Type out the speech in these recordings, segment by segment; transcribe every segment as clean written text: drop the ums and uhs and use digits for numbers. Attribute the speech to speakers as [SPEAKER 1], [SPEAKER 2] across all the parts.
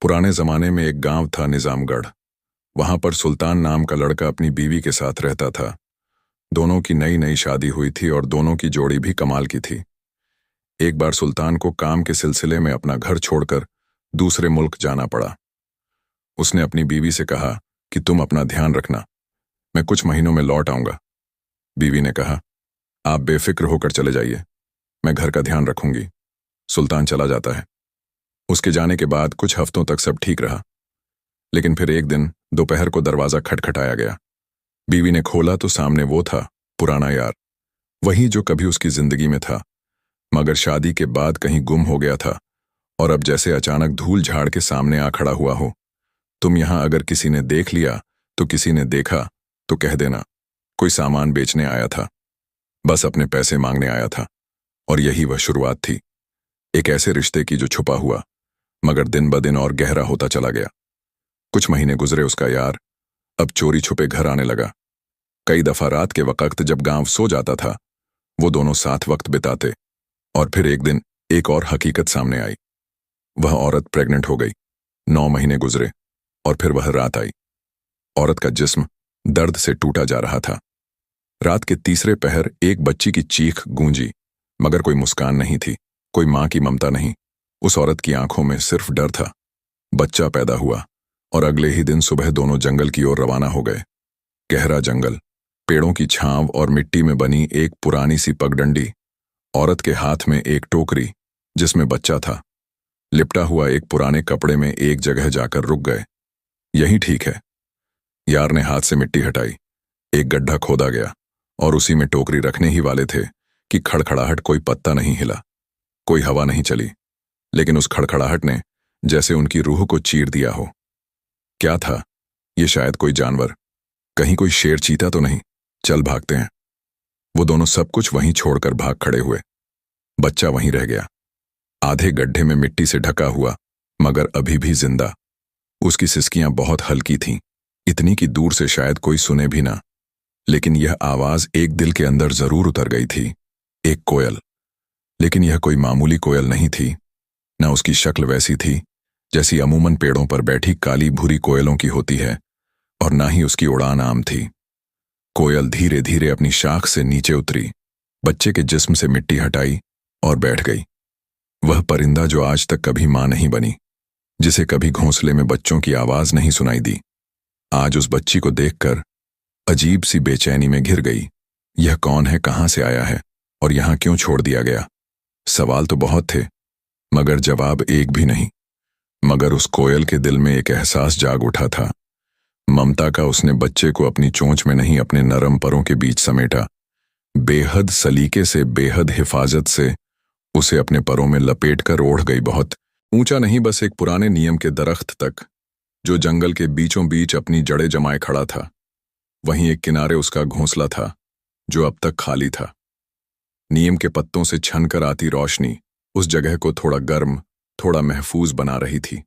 [SPEAKER 1] पुराने जमाने में एक गांव था निजामगढ़। वहां पर सुल्तान नाम का लड़का अपनी बीवी के साथ रहता था। दोनों की नई नई शादी हुई थी और दोनों की जोड़ी भी कमाल की थी। एक बार सुल्तान को काम के सिलसिले में अपना घर छोड़कर दूसरे मुल्क जाना पड़ा। उसने अपनी बीवी से कहा कि तुम अपना ध्यान रखना, मैं कुछ महीनों में लौट आऊंगा। बीवी ने कहा, आप बेफिक्र होकर चले जाइए, मैं घर का ध्यान रखूंगी। सुल्तान चला जाता है। उसके जाने के बाद कुछ हफ्तों तक सब ठीक रहा, लेकिन फिर एक दिन दोपहर को दरवाजा खटखटाया गया। बीवी ने खोला तो सामने वो था, पुराना यार, वही जो कभी उसकी जिंदगी में था, मगर शादी के बाद कहीं गुम हो गया था और अब जैसे अचानक धूल झाड़ के सामने आ खड़ा हुआ हो। तुम यहां अगर किसी ने देख लिया तो किसी ने देखा तो कह देना कोई सामान बेचने आया था, बस अपने पैसे मांगने आया था। और यही वह शुरुआत थी, एक ऐसे रिश्ते की जो छुपा हुआ मगर दिन ब दिन और गहरा होता चला गया। कुछ महीने गुजरे, उसका यार अब चोरी छुपे घर आने लगा। कई दफा रात के वक्त जब गांव सो जाता था, वो दोनों साथ वक्त बिताते। और फिर एक दिन एक और हकीकत सामने आई। वह औरत प्रेग्नेंट हो गई। 9 महीने गुजरे और फिर वह रात आई। औरत का जिस्म दर्द से टूटा जा रहा था। रात के तीसरे पहर एक बच्ची की चीख गूंजी, मगर कोई मुस्कान नहीं थी, कोई मां की ममता नहीं। उस औरत की आंखों में सिर्फ डर था। बच्चा पैदा हुआ और अगले ही दिन सुबह दोनों जंगल की ओर रवाना हो गए। गहरा जंगल, पेड़ों की छांव और मिट्टी में बनी एक पुरानी सी पगडंडी, औरत के हाथ में एक टोकरी जिसमें बच्चा था। लिपटा हुआ एक पुराने कपड़े में एक जगह जाकर रुक गए। यही ठीक है। यार ने हाथ से मिट्टी हटाई, एक गड्ढा खोदा गया और उसी में टोकरी रखने ही वाले थे कि खड़खड़ाहट, कोई पत्ता नहीं हिला, कोई हवा नहीं चली, लेकिन उस खड़खड़ाहट ने जैसे उनकी रूह को चीर दिया हो। क्या था ये? शायद कोई जानवर, कहीं कोई शेर चीता तो नहीं। चल भागते हैं। वो दोनों सब कुछ वहीं छोड़कर भाग खड़े हुए। बच्चा वहीं रह गया, आधे गड्ढे में मिट्टी से ढका हुआ, मगर अभी भी जिंदा। उसकी सिसकियां बहुत हल्की थीं, इतनी कि दूर से शायद कोई सुने भी ना, लेकिन यह आवाज एक दिल के अंदर जरूर उतर गई थी। एक कोयल, लेकिन यह कोई मामूली कोयल नहीं थी। न उसकी शक्ल वैसी थी जैसी अमूमन पेड़ों पर बैठी काली भूरी कोयलों की होती है, और ना ही उसकी उड़ान आम थी। कोयल धीरे धीरे अपनी शाख से नीचे उतरी, बच्चे के जिस्म से मिट्टी हटाई और बैठ गई। वह परिंदा जो आज तक कभी मां नहीं बनी, जिसे कभी घोंसले में बच्चों की आवाज नहीं सुनाई दी, आज उस बच्ची को देखकर अजीब सी बेचैनी में घिर गई। यह कौन है, कहां से आया है और यहां क्यों छोड़ दिया गया? सवाल तो बहुत थे, मगर जवाब एक भी नहीं। मगर उस कोयल के दिल में एक एहसास जाग उठा था, ममता का। उसने बच्चे को अपनी चोंच में नहीं, अपने नरम परों के बीच समेटा। बेहद सलीके से, बेहद हिफाजत से उसे अपने परों में लपेट कर ओढ़ गई। बहुत ऊंचा नहीं, बस एक पुराने नियम के दरख्त तक, जो जंगल के बीचों बीच अपनी जड़ें जमाए खड़ा था। वहीं एक किनारे उसका घोंसला था, जो अब तक खाली था। नीम के पत्तों से छनकर आती रोशनी उस जगह को थोड़ा गर्म, थोड़ा महफूज बना रही थी।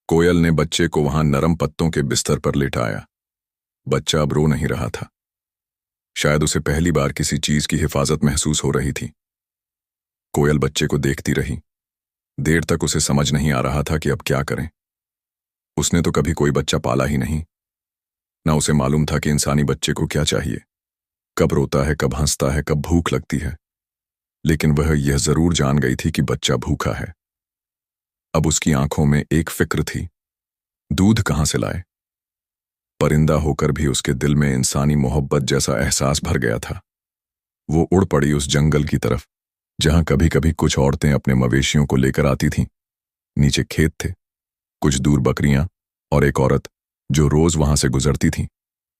[SPEAKER 1] कोयल ने बच्चे को वहां नरम पत्तों के बिस्तर पर लिटाया। बच्चा अब रो नहीं रहा था। शायद उसे पहली बार किसी चीज की हिफाजत महसूस हो रही थी। कोयल बच्चे को देखती रही। देर तक उसे समझ नहीं आ रहा था कि अब क्या करें। उसने तो कभी कोई बच्चा पाला ही नहीं, ना उसे मालूम था कि इंसानी बच्चे को क्या चाहिए, कब रोता है, कब हंसता है, कब भूख लगती है। लेकिन वह यह जरूर जान गई थी कि बच्चा भूखा है। अब उसकी आंखों में एक फिक्र थी, दूध कहां से लाए? परिंदा होकर भी उसके दिल में इंसानी मोहब्बत जैसा एहसास भर गया था। वो उड़ पड़ी उस जंगल की तरफ जहां कभी कभी कुछ औरतें अपने मवेशियों को लेकर आती थीं। नीचे खेत थे, कुछ दूर बकरियां और एक औरत जो रोज वहां से गुजरती थी,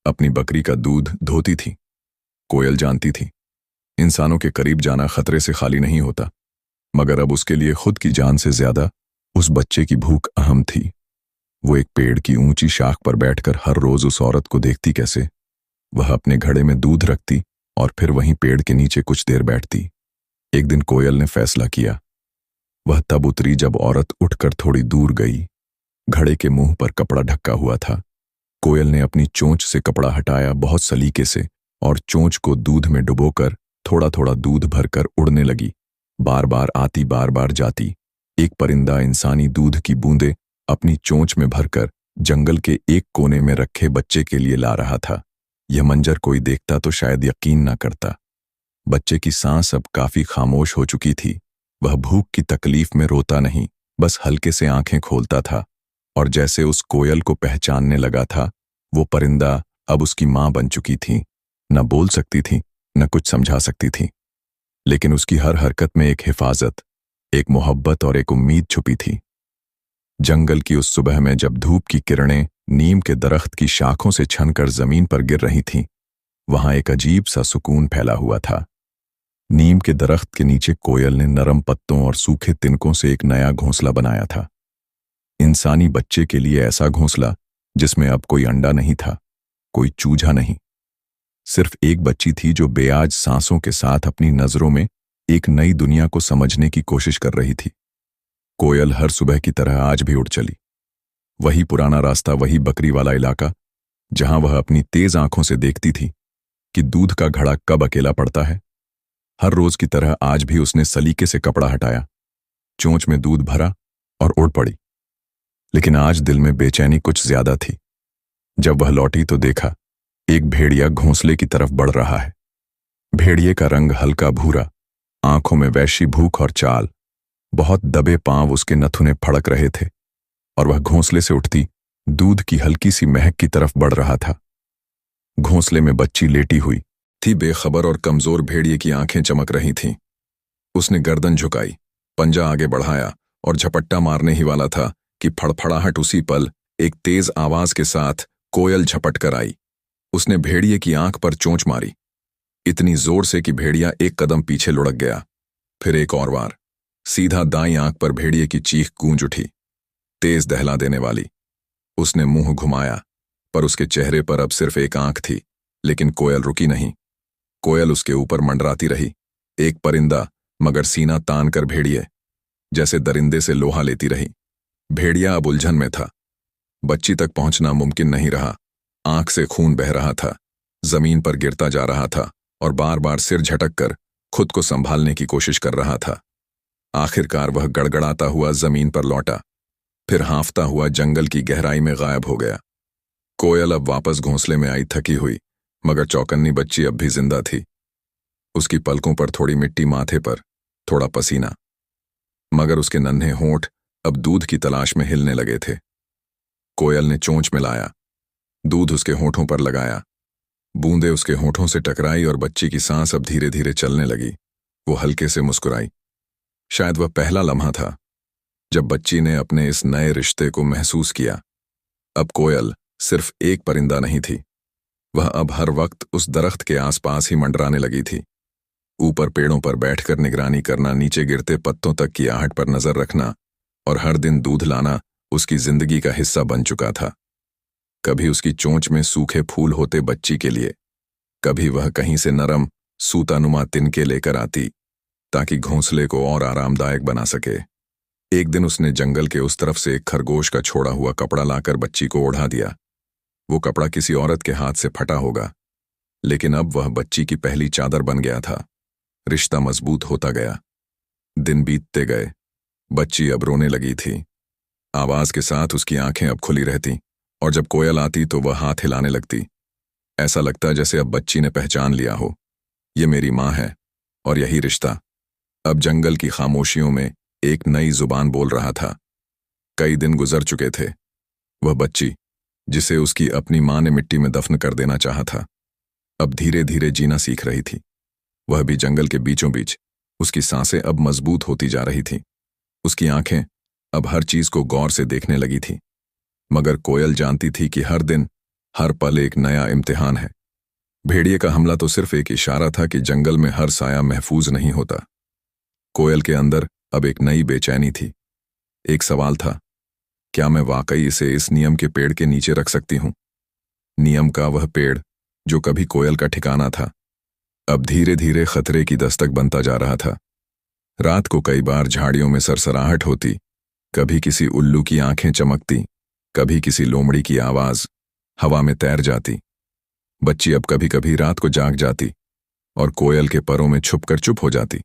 [SPEAKER 1] अपनी बकरी का दूध धोती थी। कोयल जानती थी, इंसानों के करीब जाना खतरे से खाली नहीं होता, मगर अब उसके लिए खुद की जान से ज्यादा उस बच्चे की भूख अहम थी। वो एक पेड़ की ऊंची शाख पर बैठकर हर रोज उस औरत को देखती, कैसे वह अपने घड़े में दूध रखती और फिर वहीं पेड़ के नीचे कुछ देर बैठती। एक दिन कोयल ने फैसला किया। वह तब उतरी जब औरत उठकर थोड़ी दूर गई। घड़े के मुंह पर कपड़ा ढका हुआ था। कोयल ने अपनी चोंच से कपड़ा हटाया बहुत सलीके से और चोंच को दूध में डुबोकर थोड़ा थोड़ा दूध भरकर उड़ने लगी। बार बार आती, बार बार जाती। एक परिंदा इंसानी दूध की बूंदें अपनी चोंच में भरकर जंगल के एक कोने में रखे बच्चे के लिए ला रहा था। यह मंजर कोई देखता तो शायद यकीन न करता। बच्चे की सांस अब काफी खामोश हो चुकी थी। वह भूख की तकलीफ में रोता नहीं, बस हल्के से आंखें खोलता था और जैसे उस कोयल को पहचानने लगा था। वो परिंदा अब उसकी मां बन चुकी थी। न बोल सकती थी, न कुछ समझा सकती थी, लेकिन उसकी हर हरकत में एक हिफाजत, एक मोहब्बत और एक उम्मीद छुपी थी। जंगल की उस सुबह में जब धूप की किरणें नीम के दरख्त की शाखों से छनकर जमीन पर गिर रही थीं, वहां एक अजीब सा सुकून फैला हुआ था। नीम के दरख्त के नीचे कोयल ने नरम पत्तों और सूखे तिनकों से एक नया घोंसला बनाया था। इंसानी बच्चे के लिए ऐसा घोंसला जिसमें अब कोई अंडा नहीं था, कोई चूजा नहीं। सिर्फ एक बच्ची थी जो बेआज सांसों के साथ अपनी नजरों में एक नई दुनिया को समझने की कोशिश कर रही थी। कोयल हर सुबह की तरह आज भी उड़ चली। वही पुराना रास्ता, वही बकरी वाला इलाका, जहां वह अपनी तेज आंखों से देखती थी कि दूध का घड़ा कब अकेला पड़ता है। हर रोज की तरह आज भी उसने सलीके से कपड़ा हटाया, चोंच में दूध भरा और उड़ पड़ी। लेकिन आज दिल में बेचैनी कुछ ज्यादा थी। जब वह लौटी तो देखा एक भेड़िया घोंसले की तरफ बढ़ रहा है। भेड़िए का रंग हल्का भूरा, आंखों में वैशी भूख और चाल। बहुत दबे पांव उसके नथुने फड़क रहे थे और वह घोंसले से उठती दूध की हल्की सी महक की तरफ बढ़ रहा था। घोंसले में बच्ची लेटी हुई थी, बेखबर और कमजोर। भेड़िए की आंखें चमक रही थीं। उसने गर्दन झुकाई, पंजा आगे बढ़ाया और झपट्टा मारने ही वाला था कि फड़फड़ाहट उसी पल एक तेज आवाज के साथ कोयल झपट कर आई। उसने भेड़िए की आंख पर चोंच मारी, इतनी जोर से कि भेड़िया एक कदम पीछे लुढ़क गया। फिर एक और बार सीधा दाईं आंख पर भेड़िए की चीख गूंज उठी, तेज दहला देने वाली। उसने मुंह घुमाया, पर उसके चेहरे पर अब सिर्फ एक आंख थी। लेकिन कोयल रुकी नहीं। कोयल उसके ऊपर मंडराती रही, एक परिंदा मगर सीना तान कर भेड़िए जैसे दरिंदे से लोहा लेती रही। भेड़िया अब उलझन में था। बच्ची तक पहुंचना मुमकिन नहीं रहा। आंख से खून बह रहा था, जमीन पर गिरता जा रहा था और बार बार सिर झटक कर खुद को संभालने की कोशिश कर रहा था। आखिरकार वह गड़गड़ाता हुआ जमीन पर लौटा, फिर हांफता हुआ जंगल की गहराई में गायब हो गया। कोयल अब वापस घोंसले में आई, थकी हुई, मगर चौकन्नी बच्ची अब भी जिंदा थी। उसकी पलकों पर थोड़ी मिट्टी, माथे पर थोड़ा पसीना, मगर उसके नन्हे होंठ अब दूध की तलाश में हिलने लगे थे। कोयल ने चोंच मिलाया, दूध उसके होठों पर लगाया, बूंदे उसके होठों से टकराई और बच्ची की सांस अब धीरे धीरे चलने लगी। वो हल्के से मुस्कुराई। शायद वह पहला लम्हा था जब बच्ची ने अपने इस नए रिश्ते को महसूस किया। अब कोयल सिर्फ एक परिंदा नहीं थी, वह अब हर वक्त उस दरख्त के आसपास ही मंडराने लगी थी। ऊपर पेड़ों पर बैठकर निगरानी करना, नीचे गिरते पत्तों तक की आहट पर नजर रखना और हर दिन दूध लाना उसकी जिंदगी का हिस्सा बन चुका था। कभी उसकी चोंच में सूखे फूल होते बच्ची के लिए, कभी वह कहीं से नरम सूतानुमा तिनके लेकर आती ताकि घोंसले को और आरामदायक बना सके। एक दिन उसने जंगल के उस तरफ से एक खरगोश का छोड़ा हुआ कपड़ा लाकर बच्ची को ओढ़ा दिया। वो कपड़ा किसी औरत के हाथ से फटा होगा, लेकिन अब वह बच्ची की पहली चादर बन गया था। रिश्ता मजबूत होता गया। दिन बीतते गए। बच्ची अब रोने लगी थी। आवाज के साथ उसकी आंखें अब खुली रहती और जब कोयल आती तो वह हाथ हिलाने लगती। ऐसा लगता जैसे अब बच्ची ने पहचान लिया हो, ये मेरी मां है और यही रिश्ता अब जंगल की खामोशियों में एक नई जुबान बोल रहा था। कई दिन गुजर चुके थे। वह बच्ची जिसे उसकी अपनी मां ने मिट्टी में दफन कर देना चाहा था, अब धीरे धीरे जीना सीख रही थी। वह भी जंगल के बीचों बीच। उसकी सांसें अब मजबूत होती जा रही थीं। उसकी आंखें अब हर चीज को गौर से देखने लगी थी। मगर कोयल जानती थी कि हर दिन, हर पल एक नया इम्तिहान है। भेड़िए का हमला तो सिर्फ एक इशारा था कि जंगल में हर साया महफूज नहीं होता। कोयल के अंदर अब एक नई बेचैनी थी। एक सवाल था, क्या मैं वाकई इसे इस नियम के पेड़ के नीचे रख सकती हूं? नियम का वह पेड़ जो कभी कोयल का ठिकाना था, अब धीरे धीरे खतरे की दस्तक बनता जा रहा था। रात को कई बार झाड़ियों में सरसराहट होती, कभी किसी उल्लू की आंखें चमकती, कभी किसी लोमड़ी की आवाज हवा में तैर जाती। बच्ची अब कभी कभी रात को जाग जाती और कोयल के परों में छुपकर चुप हो जाती।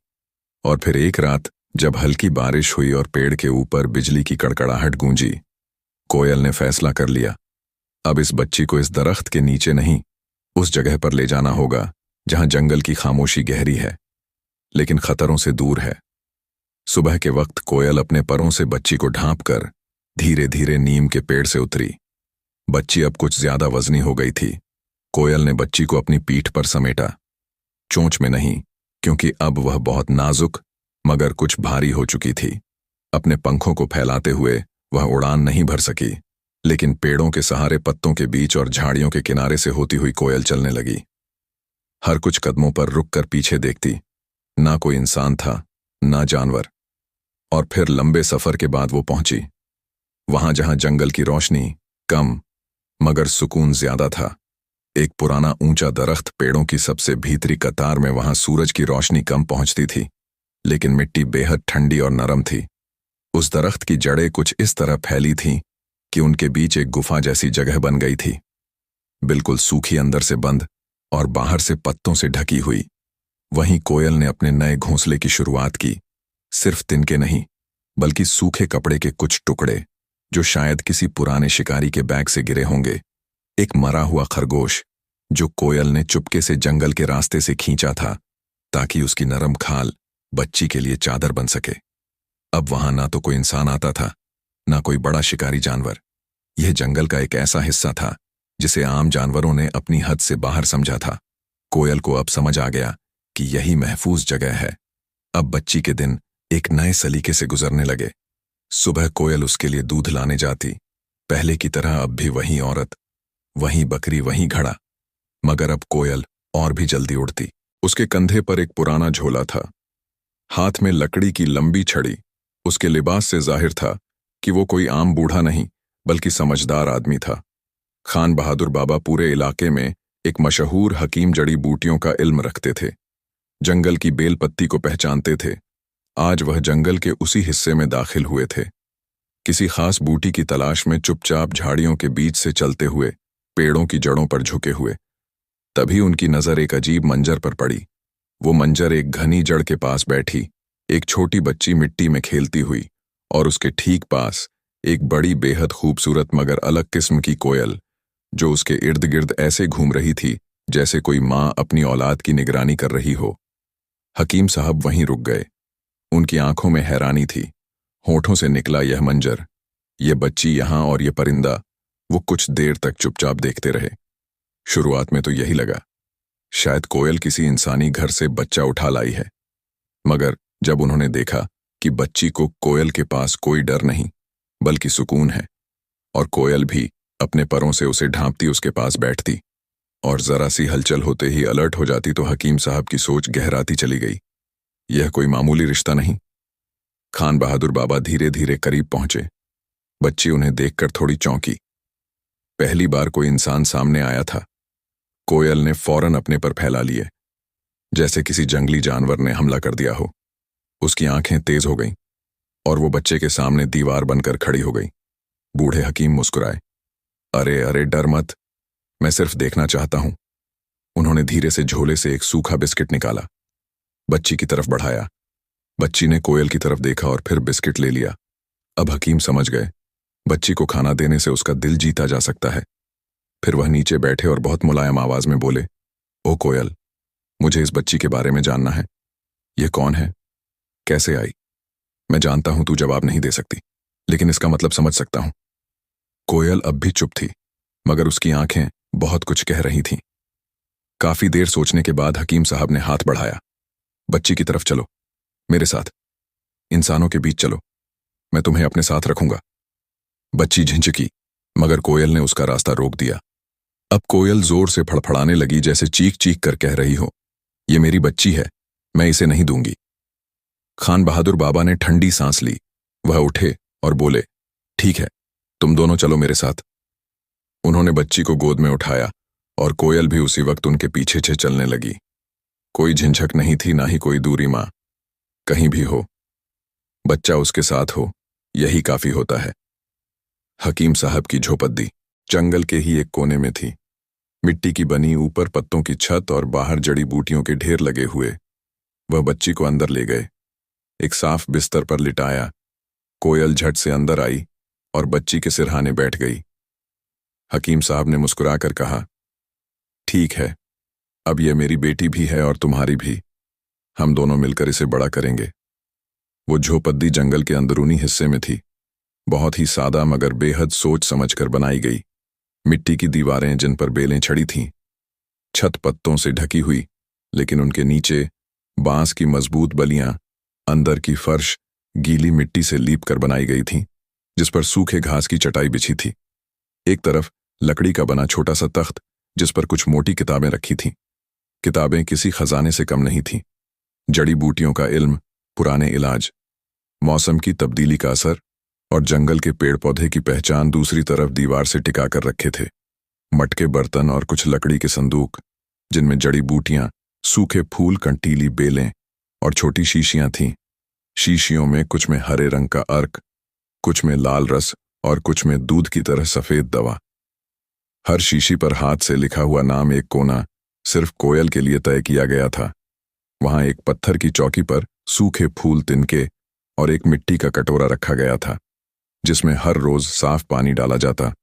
[SPEAKER 1] और फिर एक रात जब हल्की बारिश हुई और पेड़ के ऊपर बिजली की कड़कड़ाहट गूंजी, कोयल ने फैसला कर लिया, अब इस बच्ची को इस दरख्त के नीचे नहीं, उस जगह पर ले जाना होगा जहां जंगल की खामोशी गहरी है, लेकिन खतरों से दूर है। सुबह के वक्त कोयल अपने परों से बच्ची को ढांपकर धीरे धीरे नीम के पेड़ से उतरी। बच्ची अब कुछ ज्यादा वजनी हो गई थी। कोयल ने बच्ची को अपनी पीठ पर समेटा, चोंच में नहीं, क्योंकि अब वह बहुत नाजुक मगर कुछ भारी हो चुकी थी। अपने पंखों को फैलाते हुए वह उड़ान नहीं भर सकी, लेकिन पेड़ों के सहारे पत्तों के बीच और झाड़ियों के किनारे से होती हुई कोयल चलने लगी। हर कुछ कदमों पर रुककर पीछे देखती, ना कोई इंसान था ना जानवर। और फिर लंबे सफर के बाद वो पहुंची वहां जहां जंगल की रोशनी कम मगर सुकून ज्यादा था। एक पुराना ऊंचा दरख्त पेड़ों की सबसे भीतरी कतार में, वहां सूरज की रोशनी कम पहुंचती थी, लेकिन मिट्टी बेहद ठंडी और नरम थी। उस दरख्त की जड़ें कुछ इस तरह फैली थीं कि उनके बीच एक गुफा जैसी जगह बन गई थी, बिल्कुल सूखी, अंदर से बंद और बाहर से पत्तों से ढकी हुई। वहीं कोयल ने अपने नए घोंसले की शुरुआत की, सिर्फ तिनके नहीं बल्कि सूखे कपड़े के कुछ टुकड़े जो शायद किसी पुराने शिकारी के बैग से गिरे होंगे। एक मरा हुआ खरगोश जो कोयल ने चुपके से जंगल के रास्ते से खींचा था ताकि उसकी नरम खाल बच्ची के लिए चादर बन सके। अब वहां ना तो कोई इंसान आता था ना कोई बड़ा शिकारी जानवर। यह जंगल का एक ऐसा हिस्सा था जिसे आम जानवरों ने अपनी हद से बाहर समझा था। कोयल को अब समझ आ गया कि यही महफूज जगह है। अब बच्ची के दिन एक नए सलीके से गुजरने लगे। सुबह कोयल उसके लिए दूध लाने जाती, पहले की तरह अब भी वही औरत, वही बकरी, वही घड़ा, मगर अब कोयल और भी जल्दी उड़ती। उसके कंधे पर एक पुराना झोला था, हाथ में लकड़ी की लंबी छड़ी। उसके लिबास से जाहिर था कि वो कोई आम बूढ़ा नहीं बल्कि समझदार आदमी था। खान बहादुर बाबा पूरे इलाके में एक मशहूर हकीम जड़ी बूटियों का इल्म रखते थे, जंगल की बेलपत्ती को पहचानते थे। आज वह जंगल के उसी हिस्से में दाखिल हुए थे, किसी खास बूटी की तलाश में, चुपचाप झाड़ियों के बीच से चलते हुए, पेड़ों की जड़ों पर झुके हुए। तभी उनकी नजर एक अजीब मंजर पर पड़ी। वो मंजर एक घनी जड़ के पास बैठी एक छोटी बच्ची मिट्टी में खेलती हुई, और उसके ठीक पास एक बड़ी बेहद खूबसूरत मगर अलग किस्म की कोयल जो उसके इर्द गिर्द ऐसे घूम रही थी जैसे कोई माँ अपनी औलाद की निगरानी कर रही हो। हकीम साहब वहीं रुक गए। उनकी आंखों में हैरानी थी, होठों से निकला यह मंजर, ये बच्ची यहां और ये परिंदा। वो कुछ देर तक चुपचाप देखते रहे। शुरुआत में तो यही लगा शायद कोयल किसी इंसानी घर से बच्चा उठा लाई है, मगर जब उन्होंने देखा कि बच्ची को कोयल के पास कोई डर नहीं बल्कि सुकून है, और कोयल भी अपने परों से उसे ढांपती उसके पास बैठती और जरा सी हलचल होते ही अलर्ट हो जाती, तो हकीम साहब की सोच गहराती चली गई। यह कोई मामूली रिश्ता नहीं। खान बहादुर बाबा धीरे धीरे करीब पहुंचे। बच्ची उन्हें देखकर थोड़ी चौंकी। पहली बार कोई इंसान सामने आया था। कोयल ने फौरन अपने पर फैला लिए, जैसे किसी जंगली जानवर ने हमला कर दिया हो। उसकी आंखें तेज हो गईं और वो बच्चे के सामने दीवार बनकर खड़ी हो गई। बूढ़े हकीम मुस्कुराए। अरे अरे, डर मत, मैं सिर्फ देखना चाहता हूं। उन्होंने धीरे से झोले से एक सूखा बिस्किट निकाला, बच्ची की तरफ बढ़ाया। बच्ची ने कोयल की तरफ देखा और फिर बिस्किट ले लिया। अब हकीम समझ गए, बच्ची को खाना देने से उसका दिल जीता जा सकता है। फिर वह नीचे बैठे और बहुत मुलायम आवाज में बोले, ओ कोयल, मुझे इस बच्ची के बारे में जानना है। ये कौन है, कैसे आई? मैं जानता हूं तू जवाब नहीं दे सकती, लेकिन इसका मतलब समझ सकता हूं। कोयल अब भी चुप थी, मगर उसकी आंखें बहुत कुछ कह रही थीं। काफी देर सोचने के बाद हकीम साहब ने हाथ बढ़ाया। बच्ची की तरफ चलो, मेरे साथ, इंसानों के बीच चलो, मैं तुम्हें अपने साथ रखूंगा। बच्ची झिंझकी, मगर कोयल ने उसका रास्ता रोक दिया। अब कोयल जोर से फड़फड़ाने लगी, जैसे चीख चीख कर कह रही हो, ये मेरी बच्ची है, मैं इसे नहीं दूंगी। खान बहादुर बाबा ने ठंडी सांस ली। वह उठे और बोले, ठीक है, तुम दोनों चलो मेरे साथ। उन्होंने बच्ची को गोद में उठाया और कोयल भी उसी वक्त उनके पीछे से चलने लगी। कोई झिझक नहीं थी, ना ही कोई दूरी। मां कहीं भी हो, बच्चा उसके साथ हो, यही काफी होता है। हकीम साहब की झोपड़ी जंगल के ही एक कोने में थी। मिट्टी की बनी, ऊपर पत्तों की छत और बाहर जड़ी बूटियों के ढेर लगे हुए। वह बच्ची को अंदर ले गए, एक साफ बिस्तर पर लिटाया। कोयल झट से अंदर आई और बच्ची के सिरहाने बैठ गई। हकीम साहब ने मुस्कुराकर कहा, ठीक है, अब यह मेरी बेटी भी है और तुम्हारी भी। हम दोनों मिलकर इसे बड़ा करेंगे। वो झोपड़ी जंगल के अंदरूनी हिस्से में थी, बहुत ही सादा मगर बेहद सोच समझकर बनाई गई। मिट्टी की दीवारें जिन पर बेलें छड़ी थीं, छत पत्तों से ढकी हुई, लेकिन उनके नीचे बांस की मजबूत बलियां, अंदर की फर्श गीली मिट्टी से लीप कर बनाई गई थी, जिस पर सूखे घास की चटाई बिछी थी। एक तरफ लकड़ी का बना छोटा सा तख्त, जिस पर कुछ मोटी किताबें रखी थीं। किताबें किसी खजाने से कम नहीं थीं। जड़ी बूटियों का इल्म, पुराने इलाज, मौसम की तब्दीली का असर और जंगल के पेड़ पौधे की पहचान दूसरी तरफ दीवार से टिका कर रखे थे। मटके बर्तन और कुछ लकड़ी के संदूक, जिनमें जड़ी बूटियां, सूखे फूल, कंटीली बेलें और छोटी शीशियां थीं। शीशियों में कुछ में हरे रंग का अर्क, कुछ में लाल रस और कुछ में दूध की तरह सफेद दवा। हर शीशी पर हाथ से लिखा हुआ नाम एक कोना सिर्फ कोयल के लिए तय किया गया था। वहां एक पत्थर की चौकी पर सूखे फूल, तिनके और एक मिट्टी का कटोरा रखा गया था, जिसमें हर रोज साफ पानी डाला जाता।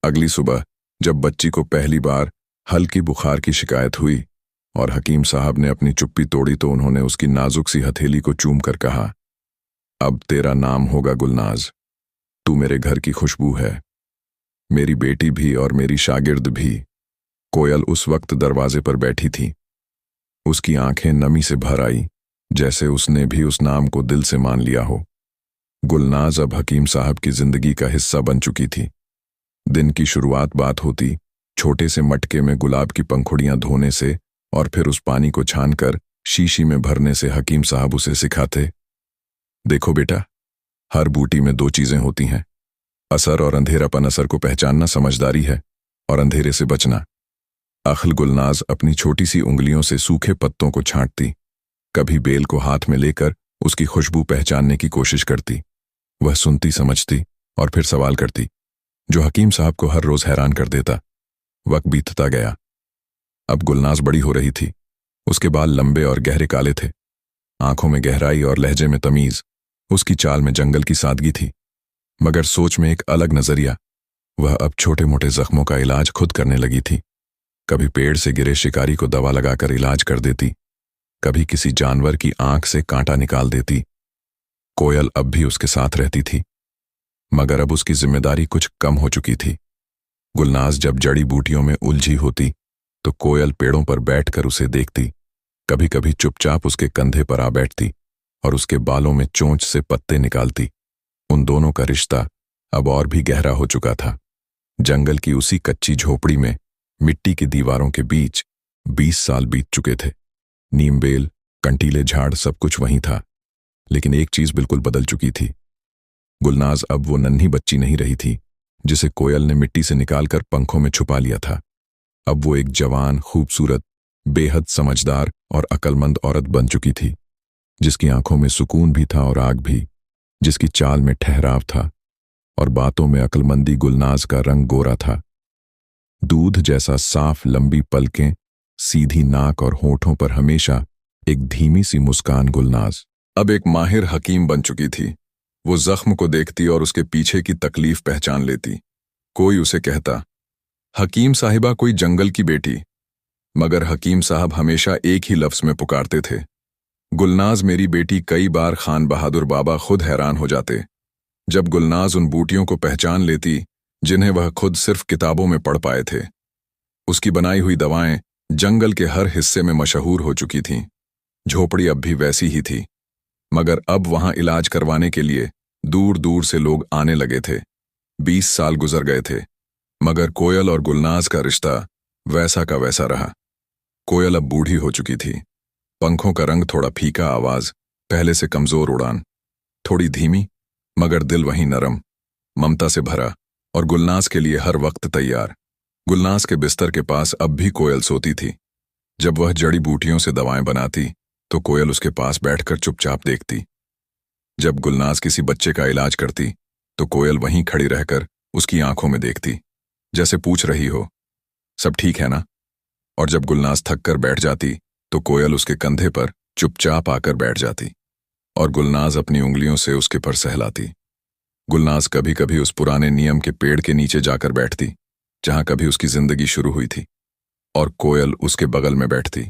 [SPEAKER 1] अगली सुबह जब बच्ची को पहली बार हल्की बुखार की शिकायत हुई और हकीम साहब ने अपनी चुप्पी तोड़ी, तो उन्होंने उसकी नाजुक सी हथेली को चूम कर कहा, अब तेरा नाम होगा गुलनाज। तू मेरे घर की खुशबू है, मेरी बेटी भी और मेरी शागिर्द भी। कोयल उस वक्त दरवाजे पर बैठी थी। उसकी आंखें नमी से भर आई, जैसे उसने भी उस नाम को दिल से मान लिया हो। गुलनाज अब हकीम साहब की जिंदगी का हिस्सा बन चुकी थी। दिन की शुरुआत बात होती छोटे से मटके में गुलाब की पंखुड़ियां धोने से और फिर उस पानी को छानकर शीशी में भरने से। हकीम साहब उसे सिखाते, देखो बेटा, हर बूटी में दो चीजें होती हैं, असर और अंधेरापन। असर को पहचानना समझदारी है और अंधेरे से बचना। अख्ल गुलनाज अपनी छोटी सी उंगलियों से सूखे पत्तों को छांटती, कभी बेल को हाथ में लेकर उसकी खुशबू पहचानने की कोशिश करती। वह सुनती, समझती और फिर सवाल करती, जो हकीम साहब को हर रोज हैरान कर देता। वक्त बीतता गया। अब गुलनाज बड़ी हो रही थी। उसके बाल लंबे और गहरे काले थे, आंखों में गहराई और लहजे में तमीज। उसकी चाल में जंगल की सादगी थी, मगर सोच में एक अलग नजरिया। वह अब छोटे मोटे जख्मों का इलाज खुद करने लगी थी। कभी पेड़ से गिरे शिकारी को दवा लगाकर इलाज कर देती, कभी किसी जानवर की आंख से कांटा निकाल देती। कोयल अब भी उसके साथ रहती थी, मगर अब उसकी जिम्मेदारी कुछ कम हो चुकी थी। गुलनाज जब जड़ी बूटियों में उलझी होती तो कोयल पेड़ों पर बैठकर उसे देखती, कभी कभी चुपचाप उसके कंधे पर आ बैठती और उसके बालों में चोंच से पत्ते निकालती। उन दोनों का रिश्ता अब और भी गहरा हो चुका था। जंगल की उसी कच्ची झोपड़ी में, मिट्टी की दीवारों के बीच 20 साल बीत चुके थे। नीम बेल, कंटीले झाड़, सब कुछ वहीं था, लेकिन एक चीज बिल्कुल बदल चुकी थी। गुलनाज अब वो नन्ही बच्ची नहीं रही थी जिसे कोयल ने मिट्टी से निकालकर पंखों में छुपा लिया था। अब वो एक जवान, खूबसूरत, बेहद समझदार और अक्लमंद औरत बन चुकी थी, जिसकी आंखों में सुकून भी था और आग भी, जिसकी चाल में ठहराव था और बातों में अक्लमंदी। गुलनाज का रंग गोरा था, दूध जैसा साफ, लंबी पलकें, सीधी नाक और होठों पर हमेशा एक धीमी सी मुस्कान। गुलनाज अब एक माहिर हकीम बन चुकी थी। वो जख्म को देखती और उसके पीछे की तकलीफ पहचान लेती। कोई उसे कहता, हकीम साहिबा कोई जंगल की बेटी, मगर हकीम साहब हमेशा एक ही लफ्ज में पुकारते थे, गुलनाज मेरी बेटी। कई बार खान बहादुर बाबा खुद हैरान हो जाते जब गुलनाज उन बूटियों को पहचान लेती जिन्हें वह खुद सिर्फ किताबों में पढ़ पाए थे। उसकी बनाई हुई दवाएं जंगल के हर हिस्से में मशहूर हो चुकी थीं। झोपड़ी अब भी वैसी ही थी, मगर अब वहां इलाज करवाने के लिए दूर दूर से लोग आने लगे थे। 20 साल गुजर गए थे, मगर कोयल और गुलनाज का रिश्ता वैसा का वैसा रहा। कोयल अब बूढ़ी हो चुकी थी, पंखों का रंग थोड़ा फीका, आवाज पहले से कमजोर, उड़ान थोड़ी धीमी, मगर दिल वहीं नरम, ममता से भरा और गुलनाज के लिए हर वक्त तैयार। गुलनाज के बिस्तर के पास अब भी कोयल सोती थी। जब वह जड़ी बूटियों से दवाएं बनाती तो कोयल उसके पास बैठकर चुपचाप देखती। जब गुलनाज किसी बच्चे का इलाज करती तो कोयल वहीं खड़ी रहकर उसकी आंखों में देखती, जैसे पूछ रही हो, सब ठीक है ना? और जब गुलनाज थक कर बैठ जाती तो कोयल उसके कंधे पर चुपचाप आकर बैठ जाती और गुलनाज अपनी उंगलियों से उसके पर सहलाती। गुलनाज कभी कभी उस पुराने नियम के पेड़ के नीचे जाकर बैठती जहां कभी उसकी जिंदगी शुरू हुई थी, और कोयल उसके बगल में बैठती।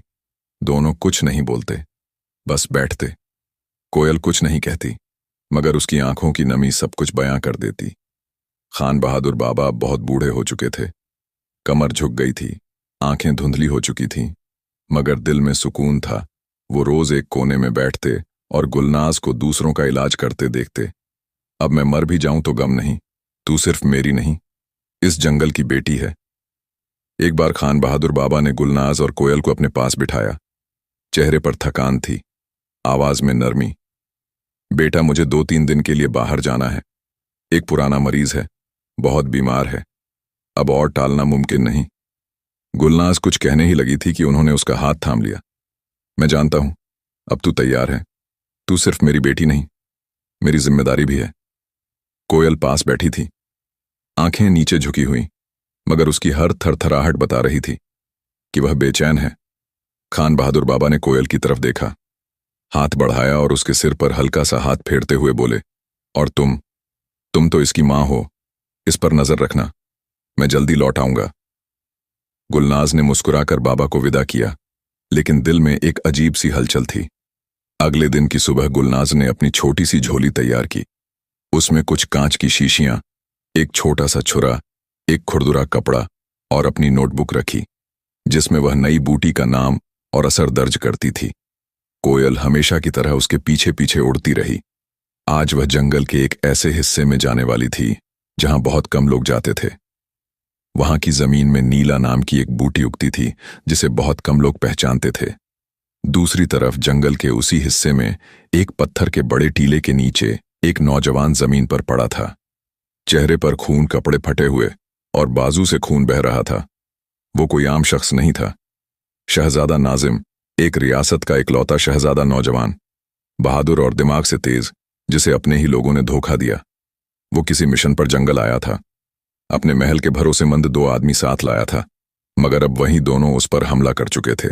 [SPEAKER 1] दोनों कुछ नहीं बोलते, बस बैठते। कोयल कुछ नहीं कहती, मगर उसकी आंखों की नमी सब कुछ बयां कर देती। खान बहादुर बाबा अब बहुत बूढ़े हो चुके थे। कमर झुक गई थी, आंखें धुंधली हो चुकी थीं, मगर दिल में सुकून था। वो रोज एक कोने में बैठते और गुलनाज को दूसरों का इलाज करते देखते। अब मैं मर भी जाऊं तो गम नहीं, तू सिर्फ मेरी नहीं, इस जंगल की बेटी है। एक बार खान बहादुर बाबा ने गुलनाज और कोयल को अपने पास बिठाया। चेहरे पर थकान थी, आवाज में नरमी। बेटा, मुझे 2-3 दिन के लिए बाहर जाना है। एक पुराना मरीज है, बहुत बीमार है, अब और टालना मुमकिन नहीं। गुलनाज कुछ कहने ही लगी थी कि उन्होंने उसका हाथ थाम लिया। मैं जानता हूं, अब तू तैयार है। तू सिर्फ मेरी बेटी नहीं, मेरी जिम्मेदारी भी है। कोयल पास बैठी थी, आंखें नीचे झुकी हुई, मगर उसकी हर थरथराहट बता रही थी कि वह बेचैन है। खान बहादुर बाबा ने कोयल की तरफ देखा, हाथ बढ़ाया और उसके सिर पर हल्का सा हाथ फेरते हुए बोले, और तुम तो इसकी मां हो, इस पर नजर रखना, मैं जल्दी लौट आऊंगा। गुलनाज ने मुस्कुराकर बाबा को विदा किया, लेकिन दिल में एक अजीब सी हलचल थी। अगले दिन की सुबह गुलनाज ने अपनी छोटी सी झोली तैयार की। उसमें कुछ कांच की शीशियां, एक छोटा सा छुरा, एक खुरदुरा कपड़ा और अपनी नोटबुक रखी, जिसमें वह नई बूटी का नाम और असर दर्ज करती थी। कोयल हमेशा की तरह उसके पीछे पीछे उड़ती रही। आज वह जंगल के एक ऐसे हिस्से में जाने वाली थी जहां बहुत कम लोग जाते थे। वहां की जमीन में नीला नाम की एक बूटी उगती थी जिसे बहुत कम लोग पहचानते थे। दूसरी तरफ जंगल के उसी हिस्से में एक पत्थर के बड़े टीले के नीचे एक नौजवान जमीन पर पड़ा था। चेहरे पर खून, कपड़े फटे हुए और बाजू से खून बह रहा था। वो कोई आम शख्स नहीं था। शहजादा नाजिम, एक रियासत का इकलौता शहजादा नौजवान, बहादुर और दिमाग से तेज, जिसे अपने ही लोगों ने धोखा दिया। वो किसी मिशन पर जंगल आया था, अपने महल के भरोसेमंद 2 आदमी साथ लाया था, मगर अब वही दोनों उस पर हमला कर चुके थे।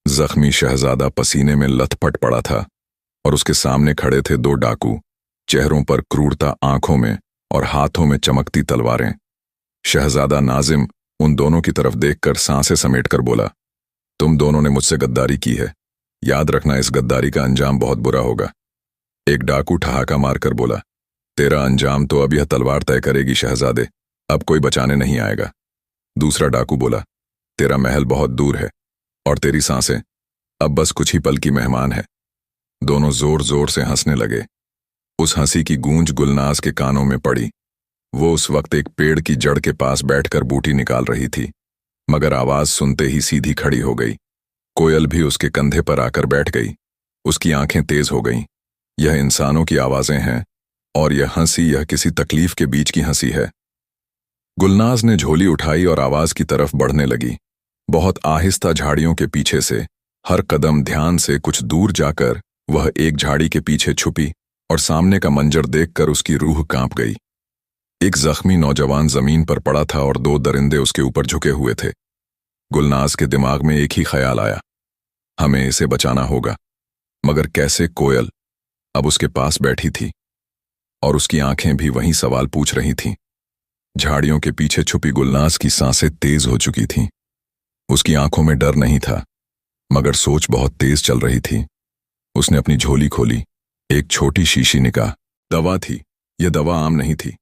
[SPEAKER 1] जख्मी शहजादा पसीने में लथपथ पड़ा था और उसके सामने खड़े थे 2 डाकू, चेहरों पर क्रूरता, आंखों में और हाथों में चमकती तलवारें। शहजादा नाजिम उन दोनों की तरफ देखकर सांसें समेटकर बोला, तुम दोनों ने मुझसे गद्दारी की है, याद रखना इस गद्दारी का अंजाम बहुत बुरा होगा। एक डाकू ठहाका मारकर बोला, तेरा अंजाम तो अब यह तलवार तय करेगी शहजादे, अब कोई बचाने नहीं आएगा। दूसरा डाकू बोला, तेरा महल बहुत दूर है और तेरी सांसें अब बस कुछ ही पल की मेहमान है। दोनों जोर जोर से हंसने लगे। उस हंसी की गूंज गुलनाज के कानों में पड़ी। वो उस वक्त एक पेड़ की जड़ के पास बैठकर बूटी निकाल रही थी, मगर आवाज सुनते ही सीधी खड़ी हो गई। कोयल भी उसके कंधे पर आकर बैठ गई। उसकी आंखें तेज हो गईं। यह इंसानों की आवाजें हैं और यह हंसी, यह किसी तकलीफ के बीच की हंसी है। गुलनाज ने झोली उठाई और आवाज की तरफ बढ़ने लगी। बहुत आहिस्ता झाड़ियों के पीछे से, हर कदम ध्यान से, कुछ दूर जाकर वह एक झाड़ी के पीछे छुपी और सामने का मंजर देखकर उसकी रूह कांप गई। एक जख्मी नौजवान जमीन पर पड़ा था और 2 दरिंदे उसके ऊपर झुके हुए थे। गुलनाज के दिमाग में एक ही ख्याल आया, हमें इसे बचाना होगा, मगर कैसे? कोयल अब उसके पास बैठी थी और उसकी आंखें भी वही सवाल पूछ रही थीं। झाड़ियों के पीछे छुपी गुलनाज की सांसें तेज हो चुकी थीं। उसकी आंखों में डर नहीं था, मगर सोच बहुत तेज चल रही थी। उसने अपनी झोली खोली। एक छोटी शीशी निकाह दवा थी। यह दवा आम नहीं थी।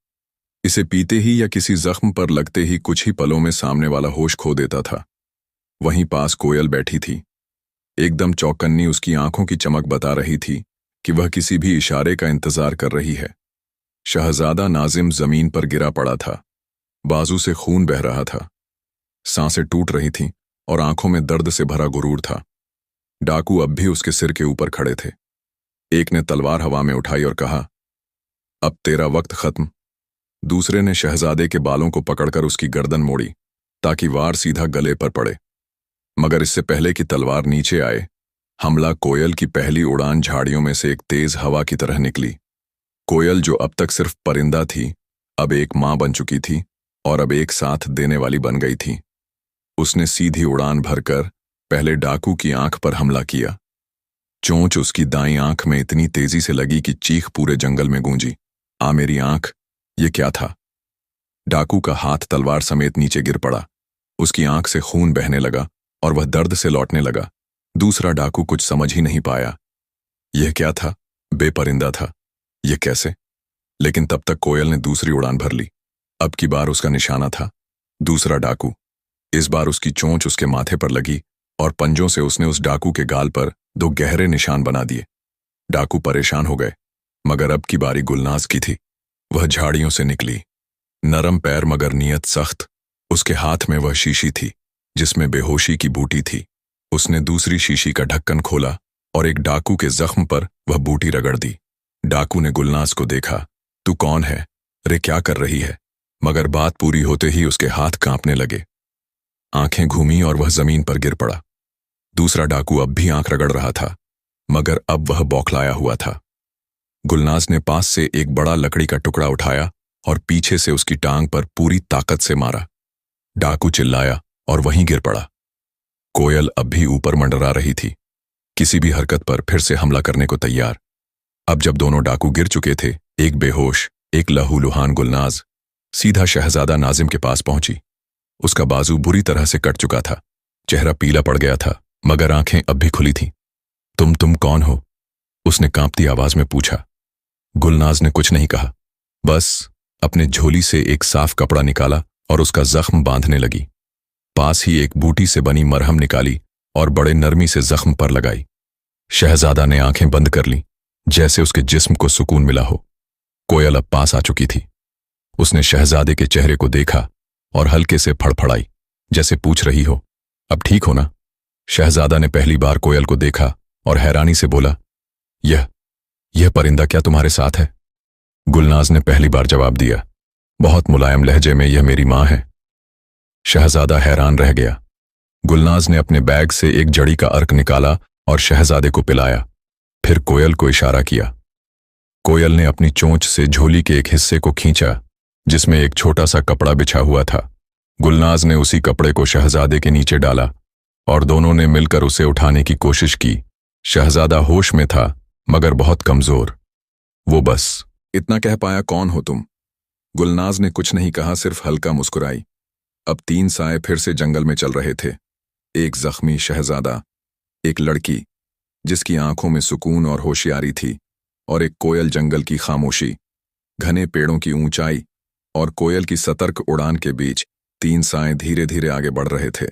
[SPEAKER 1] इसे पीते ही या किसी जख्म पर लगते ही कुछ ही पलों में सामने वाला होश खो देता था। वहीं पास कोयल बैठी थी। एकदम चौकन्नी, उसकी आंखों की चमक बता रही थी कि वह किसी भी इशारे का इंतजार कर रही है। शहजादा नाजिम जमीन पर गिरा पड़ा था। बाजू से खून बह रहा था, सांसें टूट रही थीं और आंखों में दर्द से भरा गुरूर था। डाकू अब भी उसके सिर के ऊपर खड़े थे। एक ने तलवार हवा में उठाई और कहा, अब तेरा वक्त खत्म। दूसरे ने शहजादे के बालों को पकड़कर उसकी गर्दन मोड़ी ताकि वार सीधा गले पर पड़े, मगर इससे पहले कि तलवार नीचे आए, हमला कोयल की पहली उड़ान झाड़ियों में से एक तेज हवा की तरह निकली। कोयल, जो अब तक सिर्फ परिंदा थी, अब एक मां बन चुकी थी और अब एक साथ देने वाली बन गई थी। उसने सीधी उड़ान भरकर पहले डाकू की आंख पर हमला किया। चोंच उसकी दाईं आंख में इतनी तेजी से लगी कि चीख पूरे जंगल में गूंजी। आ मेरी आंख, ये क्या था? डाकू का हाथ तलवार समेत नीचे गिर पड़ा। उसकी आंख से खून बहने लगा और वह दर्द से लौटने लगा। दूसरा डाकू कुछ समझ ही नहीं पाया। यह क्या था? बेपरिंदा था। यह कैसे? लेकिन तब तक कोयल ने दूसरी उड़ान भर ली। अब की बार उसका निशाना था दूसरा डाकू। इस बार उसकी चोंच उसके माथे पर लगी और पंजों से उसने उस डाकू के गाल पर 2 गहरे निशान बना दिए। डाकू परेशान हो गए, मगर अब की बारी गुलनाज की थी। वह झाड़ियों से निकली, नरम पैर मगर नीयत सख्त। उसके हाथ में वह शीशी थी जिसमें बेहोशी की बूटी थी। उसने दूसरी शीशी का ढक्कन खोला और एक डाकू के जख्म पर वह बूटी रगड़ दी। डाकू ने गुलनाज को देखा। तू कौन है रे, क्या कर रही है? मगर बात पूरी होते ही उसके हाथ कांपने लगे। आंखें घूमी और वह जमीन पर गिर पड़ा। दूसरा डाकू अब भी आंख रगड़ रहा था, मगर अब वह बौखलाया हुआ था। गुलनाज ने पास से एक बड़ा लकड़ी का टुकड़ा उठाया और पीछे से उसकी टांग पर पूरी ताकत से मारा। डाकू चिल्लाया और वहीं गिर पड़ा। कोयल अब भी ऊपर मंडरा रही थी, किसी भी हरकत पर फिर से हमला करने को तैयार। अब जब दोनों डाकू गिर चुके थे, एक बेहोश एक लहूलुहान गुलनाज सीधा शहजादा नाजिम के पास पहुंची। उसका बाजू बुरी तरह से कट चुका था, चेहरा पीला पड़ गया था, मगर आंखें अब भी खुली थीं। तुम कौन हो? उसने कांपती आवाज में पूछा। गुलनाज ने कुछ नहीं कहा, बस अपने झोली से एक साफ कपड़ा निकाला और उसका जख्म बांधने लगी। पास ही एक बूटी से बनी मरहम निकाली और बड़े नरमी से जख्म पर लगाई। शहजादा ने आंखें बंद कर लीं, जैसे उसके जिस्म को सुकून मिला हो। कोयल अब पास आ चुकी थी। उसने शहजादे के चेहरे को देखा और हल्के से फड़फड़ाई, जैसे पूछ रही हो, अब ठीक हो ना? शहजादा ने पहली बार कोयल को देखा और हैरानी से बोला, यह परिंदा क्या तुम्हारे साथ है? गुलनाज ने पहली बार जवाब दिया, बहुत मुलायम लहजे में, यह मेरी मां है। शहजादा हैरान रह गया। गुलनाज ने अपने बैग से एक जड़ी का अर्क निकाला और शहजादे को पिलाया, फिर कोयल को इशारा किया। कोयल ने अपनी चोंच से झोली के एक हिस्से को खींचा जिसमें एक छोटा सा कपड़ा बिछा हुआ था। गुलनाज ने उसी कपड़े को शहजादे के नीचे डाला और दोनों ने मिलकर उसे उठाने की कोशिश की। शहजादा होश में था, मगर बहुत कमजोर। वो बस इतना कह पाया, कौन हो तुम? गुलनाज ने कुछ नहीं कहा, सिर्फ हल्का मुस्कुराई। अब 3 साए फिर से जंगल में चल रहे थे। एक जख्मी शहजादा, एक लड़की जिसकी आंखों में सुकून और होशियारी थी, और एक कोयल जंगल की खामोशी। घने पेड़ों की ऊंचाई और कोयल की सतर्क उड़ान के बीच 3 साए धीरे धीरे आगे बढ़ रहे थे।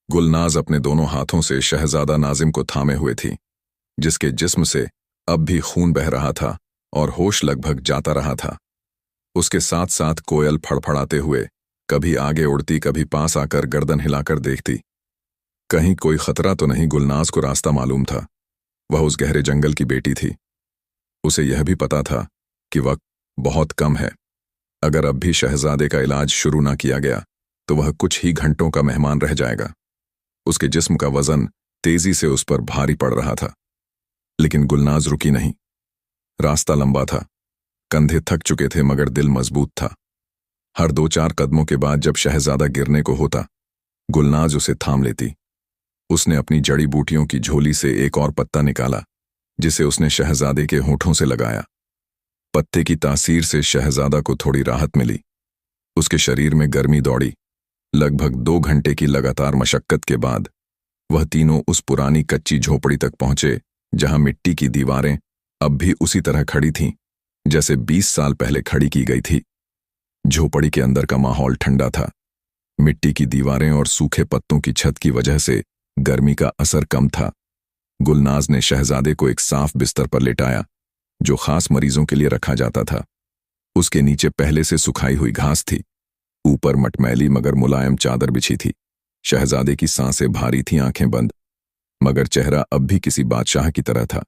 [SPEAKER 1] गुलनाज अपने दोनों हाथों से शहजादा नाजिम को थामे हुए थी, जिसके जिस्म से अब भी खून बह रहा था और होश लगभग जाता रहा था। उसके साथ साथ कोयल फड़फड़ाते हुए कभी आगे उड़ती, कभी पास आकर गर्दन हिलाकर देखती। कहीं कोई खतरा तो नहीं। गुलनाज को रास्ता मालूम था। वह उस गहरे जंगल की बेटी थी। उसे यह भी पता था कि वक्त बहुत कम है। अगर अब भी शहजादे का इलाज शुरू ना किया गया तो वह कुछ ही घंटों का मेहमान रह जाएगा। उसके जिस्म का वजन तेजी से उस पर भारी पड़ रहा था, लेकिन गुलनाज रुकी नहीं। रास्ता लंबा था, कंधे थक चुके थे, मगर दिल मजबूत था। हर 2-4 कदमों के बाद जब शहजादा गिरने को होता, गुलनाज उसे थाम लेती। उसने अपनी जड़ी बूटियों की झोली से एक और पत्ता निकाला, जिसे उसने शहजादे के होठों से लगाया। पत्ते की तासीर से शहजादा को थोड़ी राहत मिली। उसके शरीर में गर्मी दौड़ी। लगभग 2 घंटे की लगातार मशक्कत के बाद वह तीनों उस पुरानी कच्ची झोपड़ी तक पहुंचे, जहां मिट्टी की दीवारें अब भी उसी तरह खड़ी थीं जैसे 20 साल पहले खड़ी की गई थी। झोपड़ी के अंदर का माहौल ठंडा था। मिट्टी की दीवारें और सूखे पत्तों की छत की वजह से गर्मी का असर कम था। गुलनाज ने शहजादे को एक साफ बिस्तर पर लेटाया, जो खास मरीजों के लिए रखा जाता था। उसके नीचे पहले से सुखाई हुई घास थी। ऊपर मटमैली मगर मुलायम चादर बिछी थी। शहजादे की सांसें भारी थीं, आंखें बंद, मगर चेहरा अब भी किसी बादशाह की तरह था।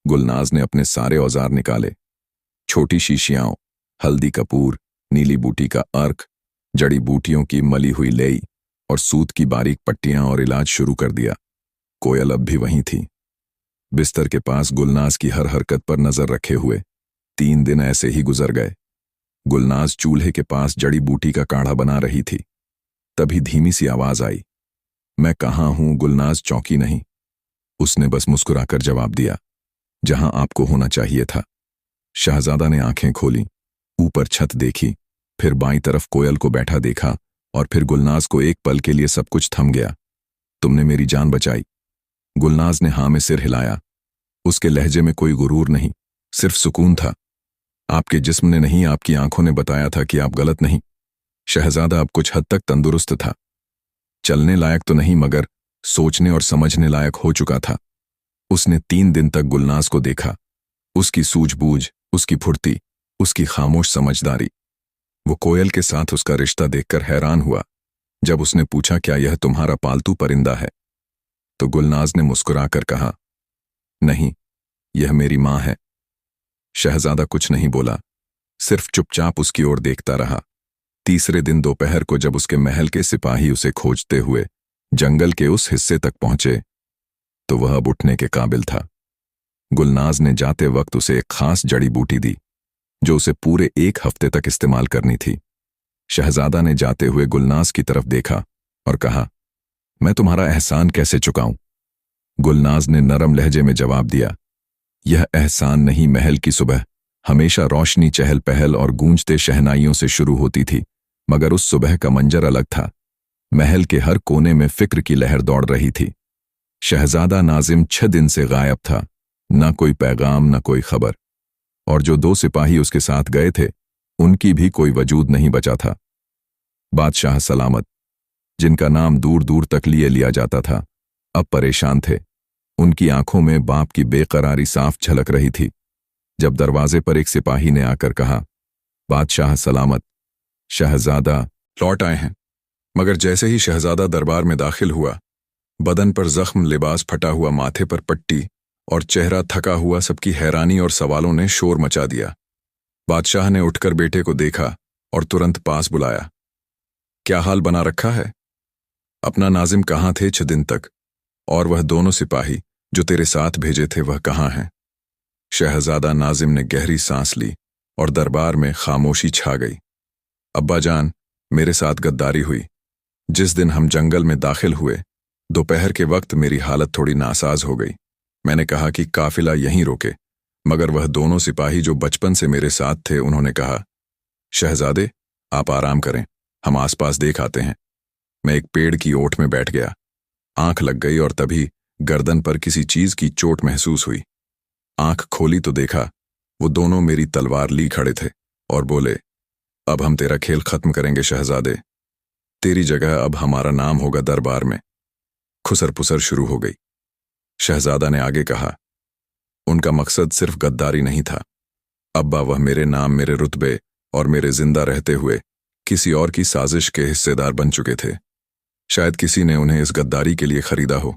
[SPEAKER 1] गुलनाज ने अपने सारे औजार निकाले। छोटी शीशियां, हल्दी कपूर, नीली बूटी का अर्क, जड़ी बूटियों की मली हुई लेई और सूत की बारीक पट्टियां, और इलाज शुरू कर दिया। कोयल अब भी वहीं थी, बिस्तर के पास गुलनाज की हर हरकत पर नजर रखे हुए। 3 दिन ऐसे ही गुजर गए। गुलनाज चूल्हे के पास जड़ी बूटी का काढ़ा बना रही थी। तभी धीमी सी आवाज आई। मैं कहाँ हूं? गुलनाज चौंकी नहीं। उसने बस मुस्कुराकर जवाब दिया, जहां आपको होना चाहिए था। शहजादा ने आंखें खोली, ऊपर छत देखी, फिर बाईं तरफ कोयल को बैठा देखा और फिर गुलनाज को। एक पल के लिए सब कुछ थम गया। तुमने मेरी जान बचाई। गुलनाज ने हाँ में सिर हिलाया। उसके लहजे में कोई गुरूर नहीं, सिर्फ सुकून था। आपके जिस्म ने नहीं, आपकी आंखों ने बताया था कि आप गलत नहीं। शहजादा अब कुछ हद तक तंदुरुस्त था। चलने लायक तो नहीं, मगर सोचने और समझने लायक हो चुका था। उसने 3 दिन तक गुलनाज को देखा, उसकी सूझबूझ, उसकी फुर्ती, उसकी खामोश समझदारी। वो कोयल के साथ उसका रिश्ता देखकर हैरान हुआ। जब उसने पूछा, क्या यह तुम्हारा पालतू परिंदा है, तो गुलनाज ने मुस्कुराकर कहा, नहीं, यह मेरी मां है। शहजादा कुछ नहीं बोला, सिर्फ चुपचाप उसकी ओर देखता रहा। तीसरे दिन दोपहर को जब उसके महल के सिपाही उसे खोजते हुए जंगल के उस हिस्से तक पहुंचे, तो वह अब उठने के काबिल था। गुलनाज ने जाते वक्त उसे एक खास जड़ी बूटी दी, जो उसे पूरे 1 हफ्ते तक इस्तेमाल करनी थी। शहजादा ने जाते हुए गुलनाज की तरफ देखा और कहा, मैं तुम्हारा एहसान कैसे चुकाऊं? गुलनाज ने नरम लहजे में जवाब दिया, यह एहसान नहीं, महल की सुबह हमेशा रोशनी, चहल पहल और गूंजते शहनाइयों से शुरू होती थी, मगर उस सुबह का मंजर अलग था। महल के हर कोने में फिक्र की लहर दौड़ रही थी। शहजादा नाजिम 6 दिन से गायब था, न कोई पैगाम, न कोई खबर, और जो 2 सिपाही उसके साथ गए थे, उनकी भी कोई वजूद नहीं बचा था। बादशाह सलामत, जिनका नाम दूर दूर तक लिए लिया जाता था, अब परेशान थे। उनकी आंखों में बाप की बेकरारी साफ झलक रही थी। जब दरवाजे पर एक सिपाही ने आकर कहा, बादशाह सलामत, शहजादा लौट आए हैं। मगर जैसे ही शहजादा दरबार में दाखिल हुआ, बदन पर जख्म, लिबास फटा हुआ, माथे पर पट्टी और चेहरा थका हुआ, सबकी हैरानी और सवालों ने शोर मचा दिया। बादशाह ने उठकर बेटे को देखा और तुरंत पास बुलाया। क्या हाल बना रखा है? अपना नाजिम कहाँ थे 6 दिन तक? और वह दोनों सिपाही जो तेरे साथ भेजे थे, वह कहाँ हैं? शहजादा नाजिम ने गहरी सांस ली और दरबार में खामोशी छा गई। अब्बा जान, मेरे साथ गद्दारी हुई। जिस दिन हम जंगल में दाखिल हुए, दोपहर के वक्त मेरी हालत थोड़ी नासाज हो गई। मैंने कहा कि काफिला यहीं रोके, मगर वह दोनों सिपाही जो बचपन से मेरे साथ थे, उन्होंने कहा, शहजादे आप आराम करें, हम आसपास देख आते हैं। मैं एक पेड़ की ओट में बैठ गया। आंख लग गई और तभी गर्दन पर किसी चीज की चोट महसूस हुई। आंख खोली तो देखा वो दोनों मेरी तलवार ली खड़े थे और बोले, अब हम तेरा खेल खत्म करेंगे शहजादे। तेरी जगह अब हमारा नाम होगा दरबार में। खुसर पुसर शुरू हो गई। शहजादा ने आगे कहा, उनका मकसद सिर्फ गद्दारी नहीं था अब्बा, वह मेरे नाम, मेरे रुतबे और मेरे जिंदा रहते हुए किसी और की साजिश के हिस्सेदार बन चुके थे। शायद किसी ने उन्हें इस गद्दारी के लिए खरीदा हो।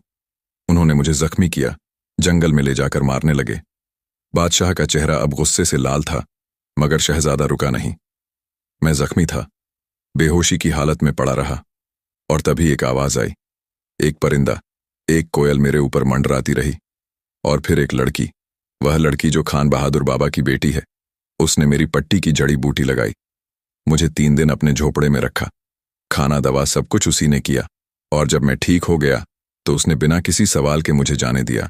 [SPEAKER 1] उन्होंने मुझे जख्मी किया, जंगल में ले जाकर मारने लगे। बादशाह का चेहरा अब गुस्से से लाल था, मगर शहजादा रुका नहीं। मैं जख्मी था, बेहोशी की हालत में पड़ा रहा, और तभी एक आवाज आई। एक परिंदा, एक कोयल मेरे ऊपर मंडराती रही, और फिर एक लड़की, वह लड़की जो खान बहादुर बाबा की बेटी है। उसने मेरी पट्टी की जड़ी बूटी लगाई, मुझे 3 दिन अपने झोपड़े में रखा। खाना दवा सब कुछ उसी ने किया, और जब मैं ठीक हो गया तो उसने बिना किसी सवाल के मुझे जाने दिया।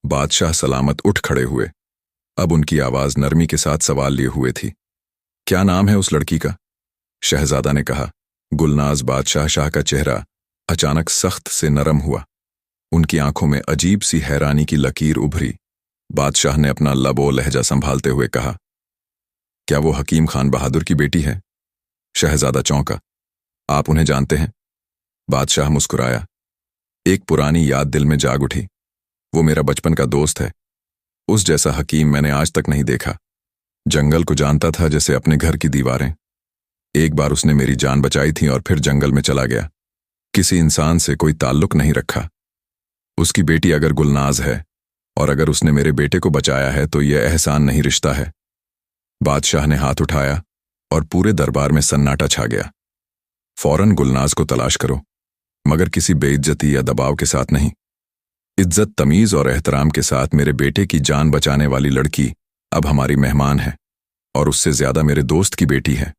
[SPEAKER 1] बादशाह सलामत उठ खड़े हुए। अब उनकी आवाज नरमी के साथ सवाल लिए हुए थी। क्या नाम है उस लड़की का? शहजादा ने कहा। गुलनाज बादशाह शाह का चेहरा अचानक सख्त से नरम हुआ। उनकी आंखों में अजीब सी हैरानी की लकीर उभरी। बादशाह ने अपना लबो लहजा संभालते हुए कहा, क्या वो हकीम खान बहादुर की बेटी है? शहजादा चौंका। आप उन्हें जानते हैं? बादशाह मुस्कुराया। एक पुरानी याद दिल में जाग उठी। वो मेरा बचपन का दोस्त है। उस जैसा हकीम मैंने आज तक नहीं देखा। जंगल को जानता था जैसे अपने घर की दीवारें। एक बार उसने मेरी जान बचाई थी और फिर जंगल में चला गया। किसी इंसान से कोई ताल्लुक नहीं रखा। उसकी बेटी अगर गुलनाज है और अगर उसने मेरे बेटे को बचाया है तो यह एहसान नहीं, रिश्ता है। बादशाह ने हाथ उठाया और पूरे दरबार में सन्नाटा छा गया। फौरन गुलनाज को तलाश करो, मगर किसी बेइज्जती या दबाव के साथ नहीं। इज्जत, तमीज और एहतराम के साथ मेरे बेटे की जान बचाने वाली लड़की अब हमारी मेहमान है, और उससे ज्यादा मेरे दोस्त की बेटी है।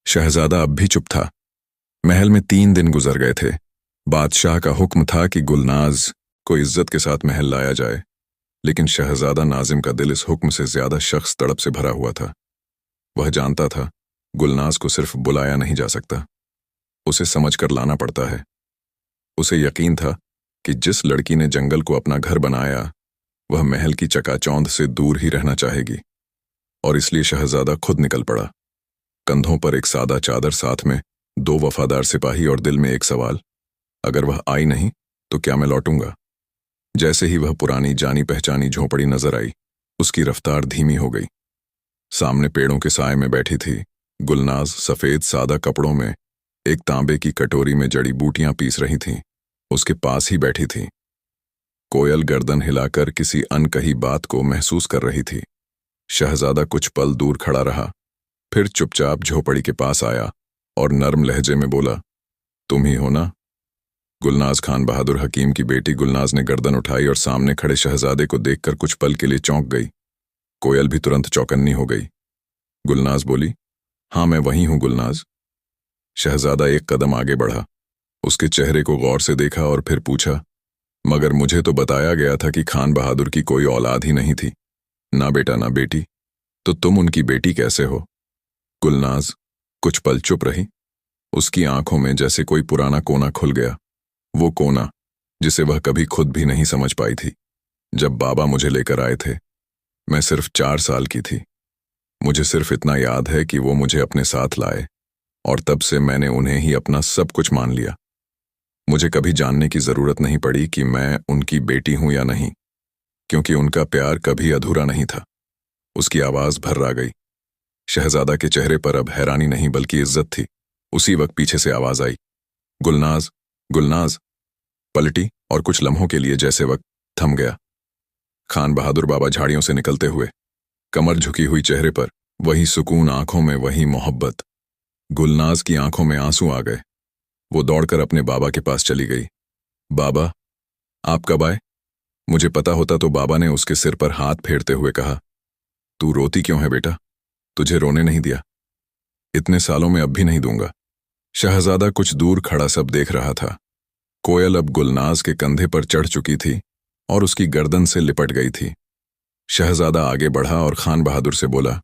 [SPEAKER 1] शहजादा अब भी चुप था। महल में 3 दिन गुजर गए थे। बादशाह का हुक्म था कि गुलनाज को इज्जत के साथ महल लाया जाए, लेकिन शहजादा नाजिम का दिल इस हुक्म से ज्यादा शख्स तड़प से भरा हुआ था। वह जानता था गुलनाज को सिर्फ बुलाया नहीं जा सकता, उसे समझ कर लाना पड़ता है। उसे यकीन था कि जिस लड़की ने जंगल को अपना घर बनाया वह महल की चकाचौंध से दूर ही रहना चाहेगी, और इसलिए शहजादा खुद निकल पड़ा। कंधों पर एक सादा चादर, साथ में 2 वफादार सिपाही और दिल में एक सवाल, अगर वह आई नहीं तो क्या मैं लौटूंगा। जैसे ही वह पुरानी जानी पहचानी झोपड़ी नजर आई, उसकी रफ्तार धीमी हो गई। सामने पेड़ों के साए में बैठी थी गुलनाज, सफेद सादा कपड़ों में, एक तांबे की कटोरी में जड़ी बूटियां पीस रही थी। उसके पास ही बैठी थी। कोयल गर्दन हिलाकर किसी अनकही बात को महसूस कर रही थी। शहजादा कुछ पल दूर खड़ा रहा, फिर चुपचाप झोपड़ी के पास आया और नर्म लहजे में बोला, तुम ही हो ना। गुलनाज खान बहादुर हकीम की बेटी। गुलनाज ने गर्दन उठाई और सामने खड़े शहजादे को देखकर कुछ पल के लिए चौंक गई। कोयल भी तुरंत चौकन्नी हो गई। गुलनाज बोली, हाँ मैं वही हूं गुलनाज। शहजादा एक कदम आगे बढ़ा, उसके चेहरे को गौर से देखा और फिर पूछा, मगर मुझे तो बताया गया था कि खान बहादुर की कोई औलाद ही नहीं थी। ना बेटा ना बेटी, तो तुम उनकी बेटी कैसे हो। गुलनाज कुछ पल चुप रही। उसकी आंखों में जैसे कोई पुराना कोना खुल गया, वो कोना जिसे वह कभी खुद भी नहीं समझ पाई थी। जब बाबा मुझे लेकर आए थे, मैं सिर्फ 4 साल की थी। मुझे सिर्फ इतना याद है कि वो मुझे अपने साथ लाए, और तब से मैंने उन्हें ही अपना सब कुछ मान लिया। मुझे कभी जानने की जरूरत नहीं पड़ी कि मैं उनकी बेटी हूं या नहीं, क्योंकि उनका प्यार कभी अधूरा नहीं था। उसकी आवाज भर्रा गई। शहजादा के चेहरे पर अब हैरानी नहीं बल्कि इज्जत थी। उसी वक्त पीछे से आवाज आई, गुलनाज गुलनाज। पलटी और कुछ लम्हों के लिए जैसे वक्त थम गया। खान बहादुर बाबा झाड़ियों से निकलते हुए, कमर झुकी हुई, चेहरे पर वही सुकून, आंखों में वही मोहब्बत। गुलनाज की आंखों में आंसू आ गए। वो दौड़कर अपने बाबा के पास चली गई। बाबा, आप कब आए? मुझे पता होता तो। बाबा ने उसके सिर पर हाथ फेरते हुए कहा, तू रोती क्यों है बेटा? तुझे रोने नहीं दिया, इतने सालों में अब भी नहीं दूंगा। शहजादा कुछ दूर खड़ा सब देख रहा था। कोयल अब गुलनाज के कंधे पर चढ़ चुकी थी और उसकी गर्दन से लिपट गई थी। शहजादा आगे बढ़ा और खान बहादुर से बोला,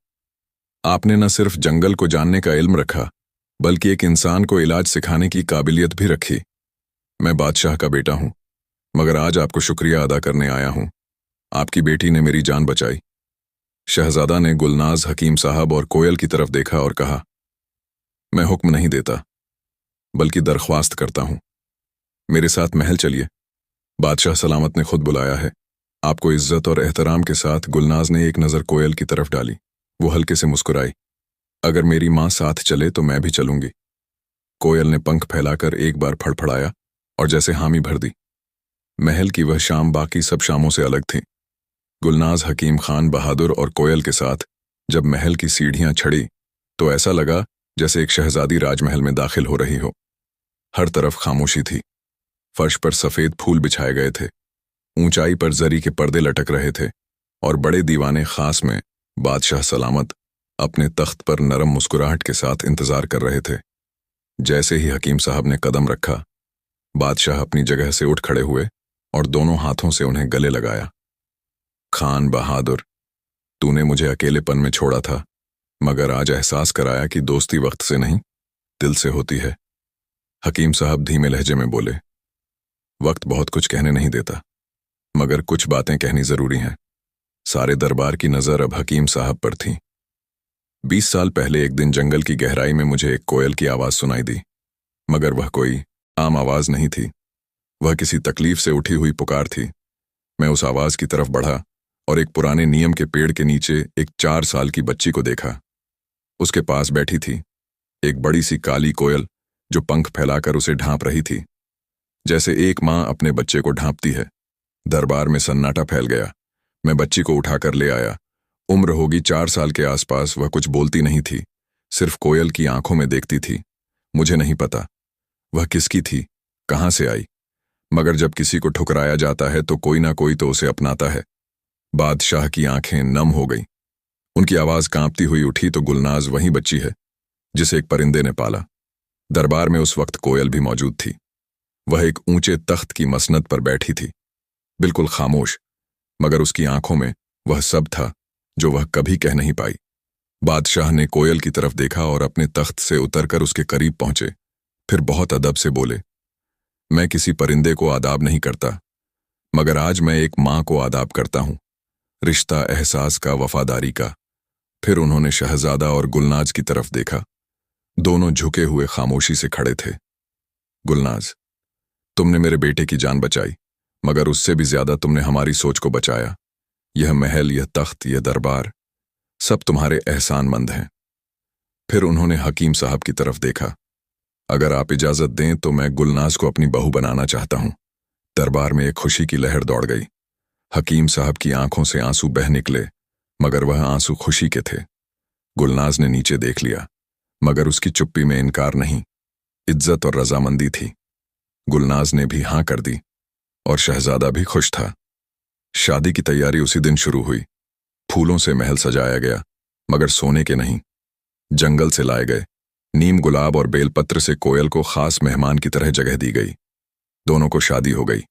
[SPEAKER 1] आपने न सिर्फ जंगल को जानने का इल्म रखा, बल्कि एक इंसान को इलाज सिखाने की काबिलियत भी रखी। मैं बादशाह का बेटा हूं, मगर आज आपको शुक्रिया अदा करने आया हूं। आपकी बेटी ने मेरी जान बचाई। शहजादा ने गुलनाज, हकीम साहब और कोयल की तरफ देखा और कहा, मैं हुक्म नहीं देता, बल्कि दरख्वास्त करता हूं। मेरे साथ महल चलिए। बादशाह सलामत ने खुद बुलाया है आपको। इज्जत और एहतराम के साथ गुलनाज ने एक नज़र कोयल की तरफ डाली। वो हल्के से मुस्कुराई, अगर मेरी माँ साथ चले तो मैं भी चलूंगी। कोयल ने पंख फैलाकर एक बार फड़फड़ाया और जैसे हामी भर दी। महल की वह शाम बाकी सब शामों से अलग थी। गुलनाज, हकीम खान बहादुर और कोयल के साथ जब महल की सीढ़ियां चढ़ी तो ऐसा लगा जैसे एक शहजादी राजमहल में दाखिल हो रही हो। हर तरफ खामोशी थी। फर्श पर सफेद फूल बिछाए गए थे, ऊंचाई पर जरी के पर्दे लटक रहे थे, और बड़े दीवाने खास में बादशाह सलामत अपने तख्त पर नरम मुस्कुराहट के साथ इंतजार कर रहे थे। जैसे ही हकीम साहब ने कदम रखा, बादशाह अपनी जगह से उठ खड़े हुए और दोनों हाथों से उन्हें गले लगाया। खान बहादुर, तूने मुझे अकेलेपन में छोड़ा था, मगर आज एहसास कराया कि दोस्ती वक्त से नहीं, दिल से होती है। हकीम साहब धीमे लहजे में बोले, वक्त बहुत कुछ कहने नहीं देता, मगर कुछ बातें कहनी जरूरी हैं। सारे दरबार की नजर अब हकीम साहब पर थी। 20 साल पहले एक दिन जंगल की गहराई में मुझे एक कोयल की आवाज सुनाई दी, मगर वह कोई आम आवाज नहीं थी। वह किसी तकलीफ से उठी हुई पुकार थी। मैं उस आवाज की तरफ बढ़ा और एक पुराने नियम के पेड़ के नीचे एक 4 साल की बच्ची को देखा। उसके पास बैठी थी एक बड़ी सी काली कोयल, जो पंख फैलाकर उसे ढांप रही थी, जैसे एक माँ अपने बच्चे को ढांपती है। दरबार में सन्नाटा फैल गया। मैं बच्ची को उठाकर ले आया। उम्र होगी 4 साल के आसपास। वह कुछ बोलती नहीं थी, सिर्फ कोयल की आंखों में देखती थी। मुझे नहीं पता वह किसकी थी, कहां से आई, मगर जब किसी को ठुकराया जाता है तो कोई ना कोई तो उसे अपनाता है। बादशाह की आंखें नम हो गईं। उनकी आवाज कांपती हुई उठी तो गुलनाज वही बच्ची है जिसे एक परिंदे ने पाला। दरबार में उस वक्त कोयल भी मौजूद थी। वह एक ऊंचे तख्त की मसनद पर बैठी थी, बिल्कुल खामोश, मगर उसकी आंखों में वह सब था जो वह कभी कह नहीं पाई। बादशाह ने कोयल की तरफ देखा और अपने तख्त से उतरकर उसके करीब पहुंचे। फिर बहुत अदब से बोले, मैं किसी परिंदे को आदाब नहीं करता, मगर आज मैं एक मां को आदाब करता हूं, रिश्ता एहसास का, वफादारी का। फिर उन्होंने शहजादा और गुलनाज की तरफ देखा। दोनों झुके हुए खामोशी से खड़े थे। गुलनाज, तुमने मेरे बेटे की जान बचाई, मगर उससे भी ज्यादा तुमने हमारी सोच को बचाया। यह महल, यह तख्त, यह दरबार, सब तुम्हारे एहसानमंद हैं। फिर उन्होंने हकीम साहब की तरफ देखा। अगर आप इजाजत दें तो मैं गुलनाज को अपनी बहू बनाना चाहता हूं। दरबार में एक खुशी की लहर दौड़ गई। हकीम साहब की आंखों से आंसू बह निकले, मगर वह आंसू खुशी के थे। गुलनाज ने नीचे देख लिया, मगर उसकी चुप्पी में इनकार नहीं, इज्जत और रजामंदी थी। गुलनाज ने भी हां कर दी और शहजादा भी खुश था। शादी की तैयारी उसी दिन शुरू हुई। फूलों से महल सजाया गया, मगर सोने के नहीं। जंगल से लाए गए नीम, गुलाब और बेलपत्र से कोयल को खास मेहमान की तरह जगह दी गई। दोनों को शादी हो गई।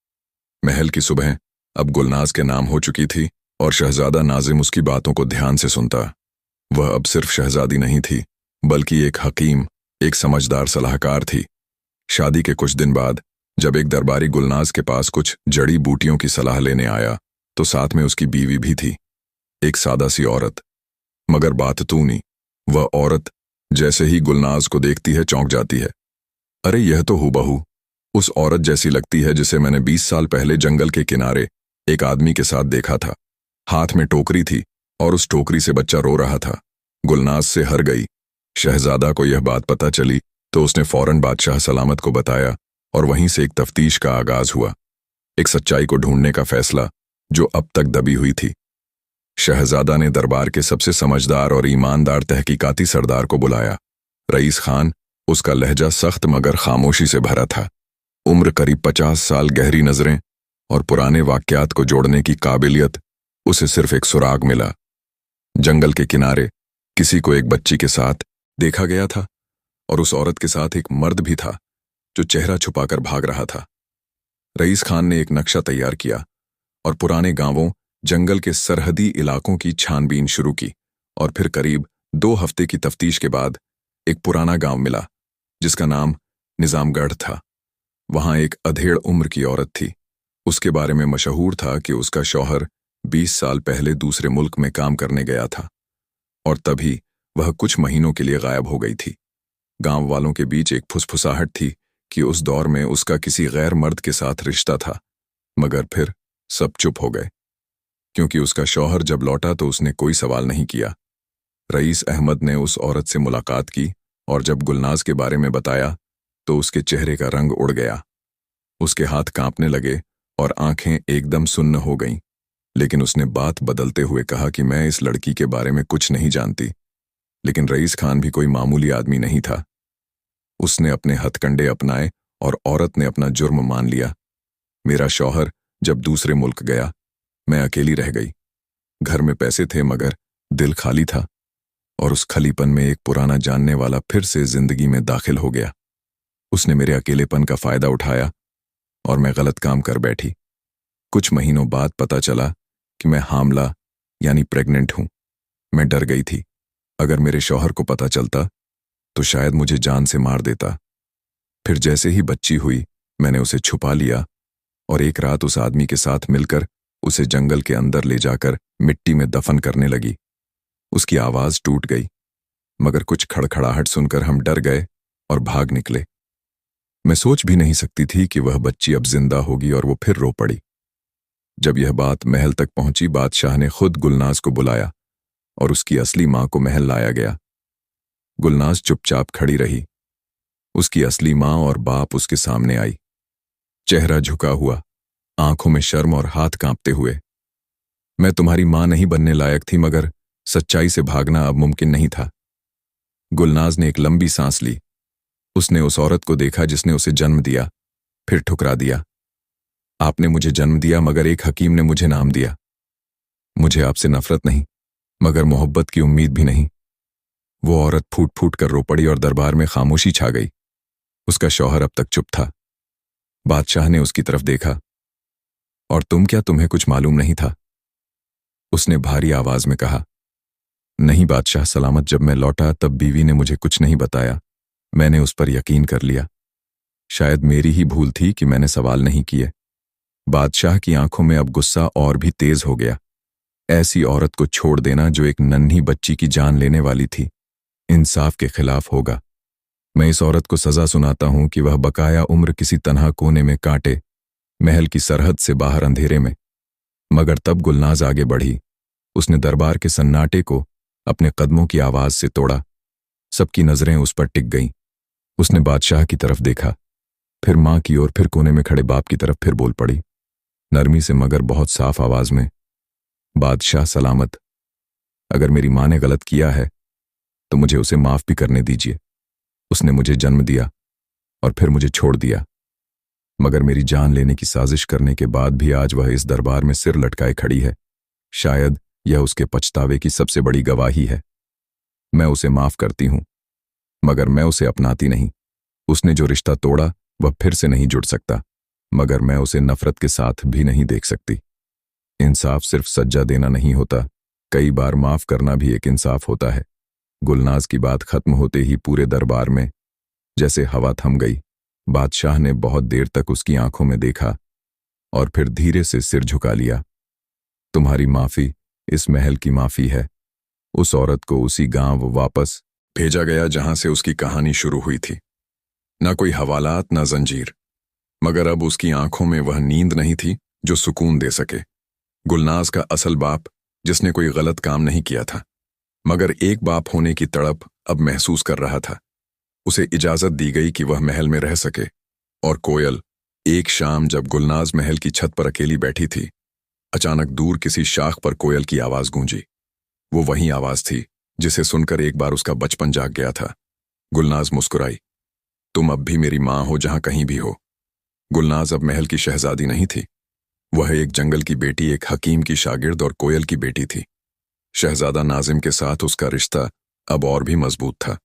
[SPEAKER 1] महल की सुबह अब गुलनाज के नाम हो चुकी थी और शहजादा नाजिम उसकी बातों को ध्यान से सुनता। वह अब सिर्फ शहजादी नहीं थी, बल्कि एक हकीम, एक समझदार सलाहकार थी। शादी के कुछ दिन बाद जब एक दरबारी गुलनाज के पास कुछ जड़ी बूटियों की सलाह लेने आया, तो साथ में उसकी बीवी भी थी, एक सादा सी औरत। मगर बात तूनी, वह औरत जैसे ही गुलनाज को देखती है चौंक जाती है। अरे, यह तो हूबहू उस औरत जैसी लगती है जिसे मैंने 20 साल पहले जंगल के किनारे एक आदमी के साथ देखा था। हाथ में टोकरी थी और उस टोकरी से बच्चा रो रहा था। गुलनाज से हर गई। शहजादा को यह बात पता चली तो उसने फौरन बादशाह सलामत को बताया और वहीं से एक तफ्तीश का आगाज हुआ, एक सच्चाई को ढूंढने का फैसला जो अब तक दबी हुई थी। शहजादा ने दरबार के सबसे समझदार और ईमानदार तहकीकाती सरदार को बुलाया। रईस खान, उसका लहजा सख्त मगर खामोशी से भरा था। उम्र करीब 50 साल, गहरी नजरें और पुराने वाक्यात को जोड़ने की काबिलियत। उसे सिर्फ एक सुराग मिला। जंगल के किनारे किसी को एक बच्ची के साथ देखा गया था और उस औरत के साथ एक मर्द भी था जो चेहरा छुपाकर भाग रहा था। रईस खान ने एक नक्शा तैयार किया और पुराने गांवों, जंगल के सरहदी इलाकों की छानबीन शुरू की। और फिर करीब 2 हफ्ते की तफ्तीश के बाद एक पुराना गांव मिला जिसका नाम निजामगढ़ था। वहां एक अधेड़ उम्र की औरत थी। उसके बारे में मशहूर था कि उसका शौहर 20 साल पहले दूसरे मुल्क में काम करने गया था और तभी वह कुछ महीनों के लिए गायब हो गई थी। गांव वालों के बीच एक फुसफुसाहट थी कि उस दौर में उसका किसी गैर मर्द के साथ रिश्ता था, मगर फिर सब चुप हो गए क्योंकि उसका शौहर जब लौटा तो उसने कोई सवाल नहीं किया। रईस अहमद ने उस औरत से मुलाकात की और जब गुलनाज के बारे में बताया तो उसके चेहरे का रंग उड़ गया। उसके हाथ कांपने लगे और आंखें एकदम सुन्न हो गईं। लेकिन उसने बात बदलते हुए कहा कि मैं इस लड़की के बारे में कुछ नहीं जानती। लेकिन रईस खान भी कोई मामूली आदमी नहीं था। उसने अपने हथकंडे अपनाए और औरत ने अपना जुर्म मान लिया। मेरा शौहर जब दूसरे मुल्क गया, मैं अकेली रह गई। घर में पैसे थे मगर दिल खाली था और उस खलीपन में एक पुराना जानने वाला फिर से जिंदगी में दाखिल हो गया। उसने मेरे अकेलेपन का फायदा उठाया और मैं गलत काम कर बैठी। कुछ महीनों बाद पता चला कि मैं हामला यानी प्रेग्नेंट हूं। मैं डर गई थी। अगर मेरे शौहर को पता चलता तो शायद मुझे जान से मार देता। फिर जैसे ही बच्ची हुई मैंने उसे छुपा लिया और एक रात उस आदमी के साथ मिलकर उसे जंगल के अंदर ले जाकर मिट्टी में दफन करने लगी। उसकी आवाज टूट गई, मगर कुछ खड़खड़ाहट सुनकर हम डर गए और भाग निकले। मैं सोच भी नहीं सकती थी कि वह बच्ची अब जिंदा होगी और वो फिर रो पड़ी। जब यह बात महल तक पहुंची, बादशाह ने खुद गुलनाज को बुलाया और उसकी असली मां को महल लाया गया। गुलनाज चुपचाप खड़ी रही। उसकी असली मां और बाप उसके सामने आई, चेहरा झुका हुआ, आंखों में शर्म और हाथ कांपते हुए। मैं तुम्हारी मां नहीं बनने लायक थी, मगर सच्चाई से भागना अब मुमकिन नहीं था। गुलनाज ने एक लंबी सांस ली। उसने उस औरत को देखा जिसने उसे जन्म दिया, फिर ठुकरा दिया। आपने मुझे जन्म दिया, मगर एक हकीम ने मुझे नाम दिया। मुझे आपसे नफरत नहीं, मगर मोहब्बत की उम्मीद भी नहीं। वो औरत फूट फूट कर रो पड़ी और दरबार में खामोशी छा गई। उसका शौहर अब तक चुप था। बादशाह ने उसकी तरफ देखा। और तुम क्या, तुम्हें कुछ मालूम नहीं था?
[SPEAKER 2] उसने भारी आवाज में कहा। नहीं बादशाह सलामत, जब मैं लौटा तब बीवी ने मुझे कुछ नहीं बताया। मैंने उस पर यकीन कर लिया। शायद मेरी ही भूल थी कि मैंने सवाल नहीं किए। बादशाह की आंखों में अब गुस्सा और भी तेज हो गया। ऐसी औरत को छोड़ देना जो एक नन्ही बच्ची की जान लेने वाली थी, इंसाफ के खिलाफ होगा। मैं इस औरत को सजा सुनाता हूं कि वह बकाया उम्र किसी तन्हा कोने में काटे, महल की सरहद से बाहर अंधेरे में। मगर तब गुलनाज आगे बढ़ी। उसने दरबार के सन्नाटे को अपने कदमों की आवाज से तोड़ा। सबकी नजरें उस पर टिक गईं। उसने बादशाह की तरफ देखा, फिर मां की ओर, फिर कोने में खड़े बाप की तरफ, फिर बोल पड़ी नरमी से मगर बहुत साफ आवाज में, बादशाह सलामत, अगर मेरी मां ने गलत किया है तो मुझे उसे माफ भी करने दीजिए। उसने मुझे जन्म दिया और फिर मुझे छोड़ दिया, मगर मेरी जान लेने की साजिश करने के बाद भी आज वह इस दरबार में सिर लटकाए खड़ी है। शायद यह उसके पछतावे की सबसे बड़ी गवाही है। मैं उसे माफ करती हूं, मगर मैं उसे अपनाती नहीं। उसने जो रिश्ता तोड़ा वह फिर से नहीं जुड़ सकता, मगर मैं उसे नफरत के साथ भी नहीं देख सकती। इंसाफ सिर्फ सज्जा देना नहीं होता, कई बार माफ करना भी एक इंसाफ होता है। गुलनाज की बात खत्म होते ही पूरे दरबार में जैसे हवा थम गई। बादशाह ने बहुत देर तक उसकी आंखों में देखा और फिर धीरे से सिर झुका लिया। तुम्हारी माफी इस महल की माफी है। उस औरत को उसी गांव वापस
[SPEAKER 1] भेजा गया जहां से उसकी कहानी शुरू हुई थी। न कोई हवालात, न जंजीर, मगर अब उसकी आंखों में वह नींद नहीं थी जो सुकून दे सके। गुलनाज का असल बाप, जिसने कोई गलत काम नहीं किया था, मगर एक बाप होने की तड़प अब महसूस कर रहा था। उसे इजाजत दी गई कि वह महल में रह सके। और कोयल, एक शाम जब गुलनाज महल की छत पर अकेली बैठी थी, अचानक दूर किसी शाख पर कोयल की आवाज गूंजी। वो वही आवाज थी जिसे सुनकर एक बार उसका बचपन जाग गया था। गुलनाज मुस्कुराई। तुम अब भी मेरी मां हो, जहां कहीं भी हो। गुलनाज अब महल की शहजादी नहीं थी। वह एक जंगल की बेटी, एक हकीम की शागिर्द और कोयल की बेटी थी। शहजादा नाजिम के साथ उसका रिश्ता अब और भी मजबूत था।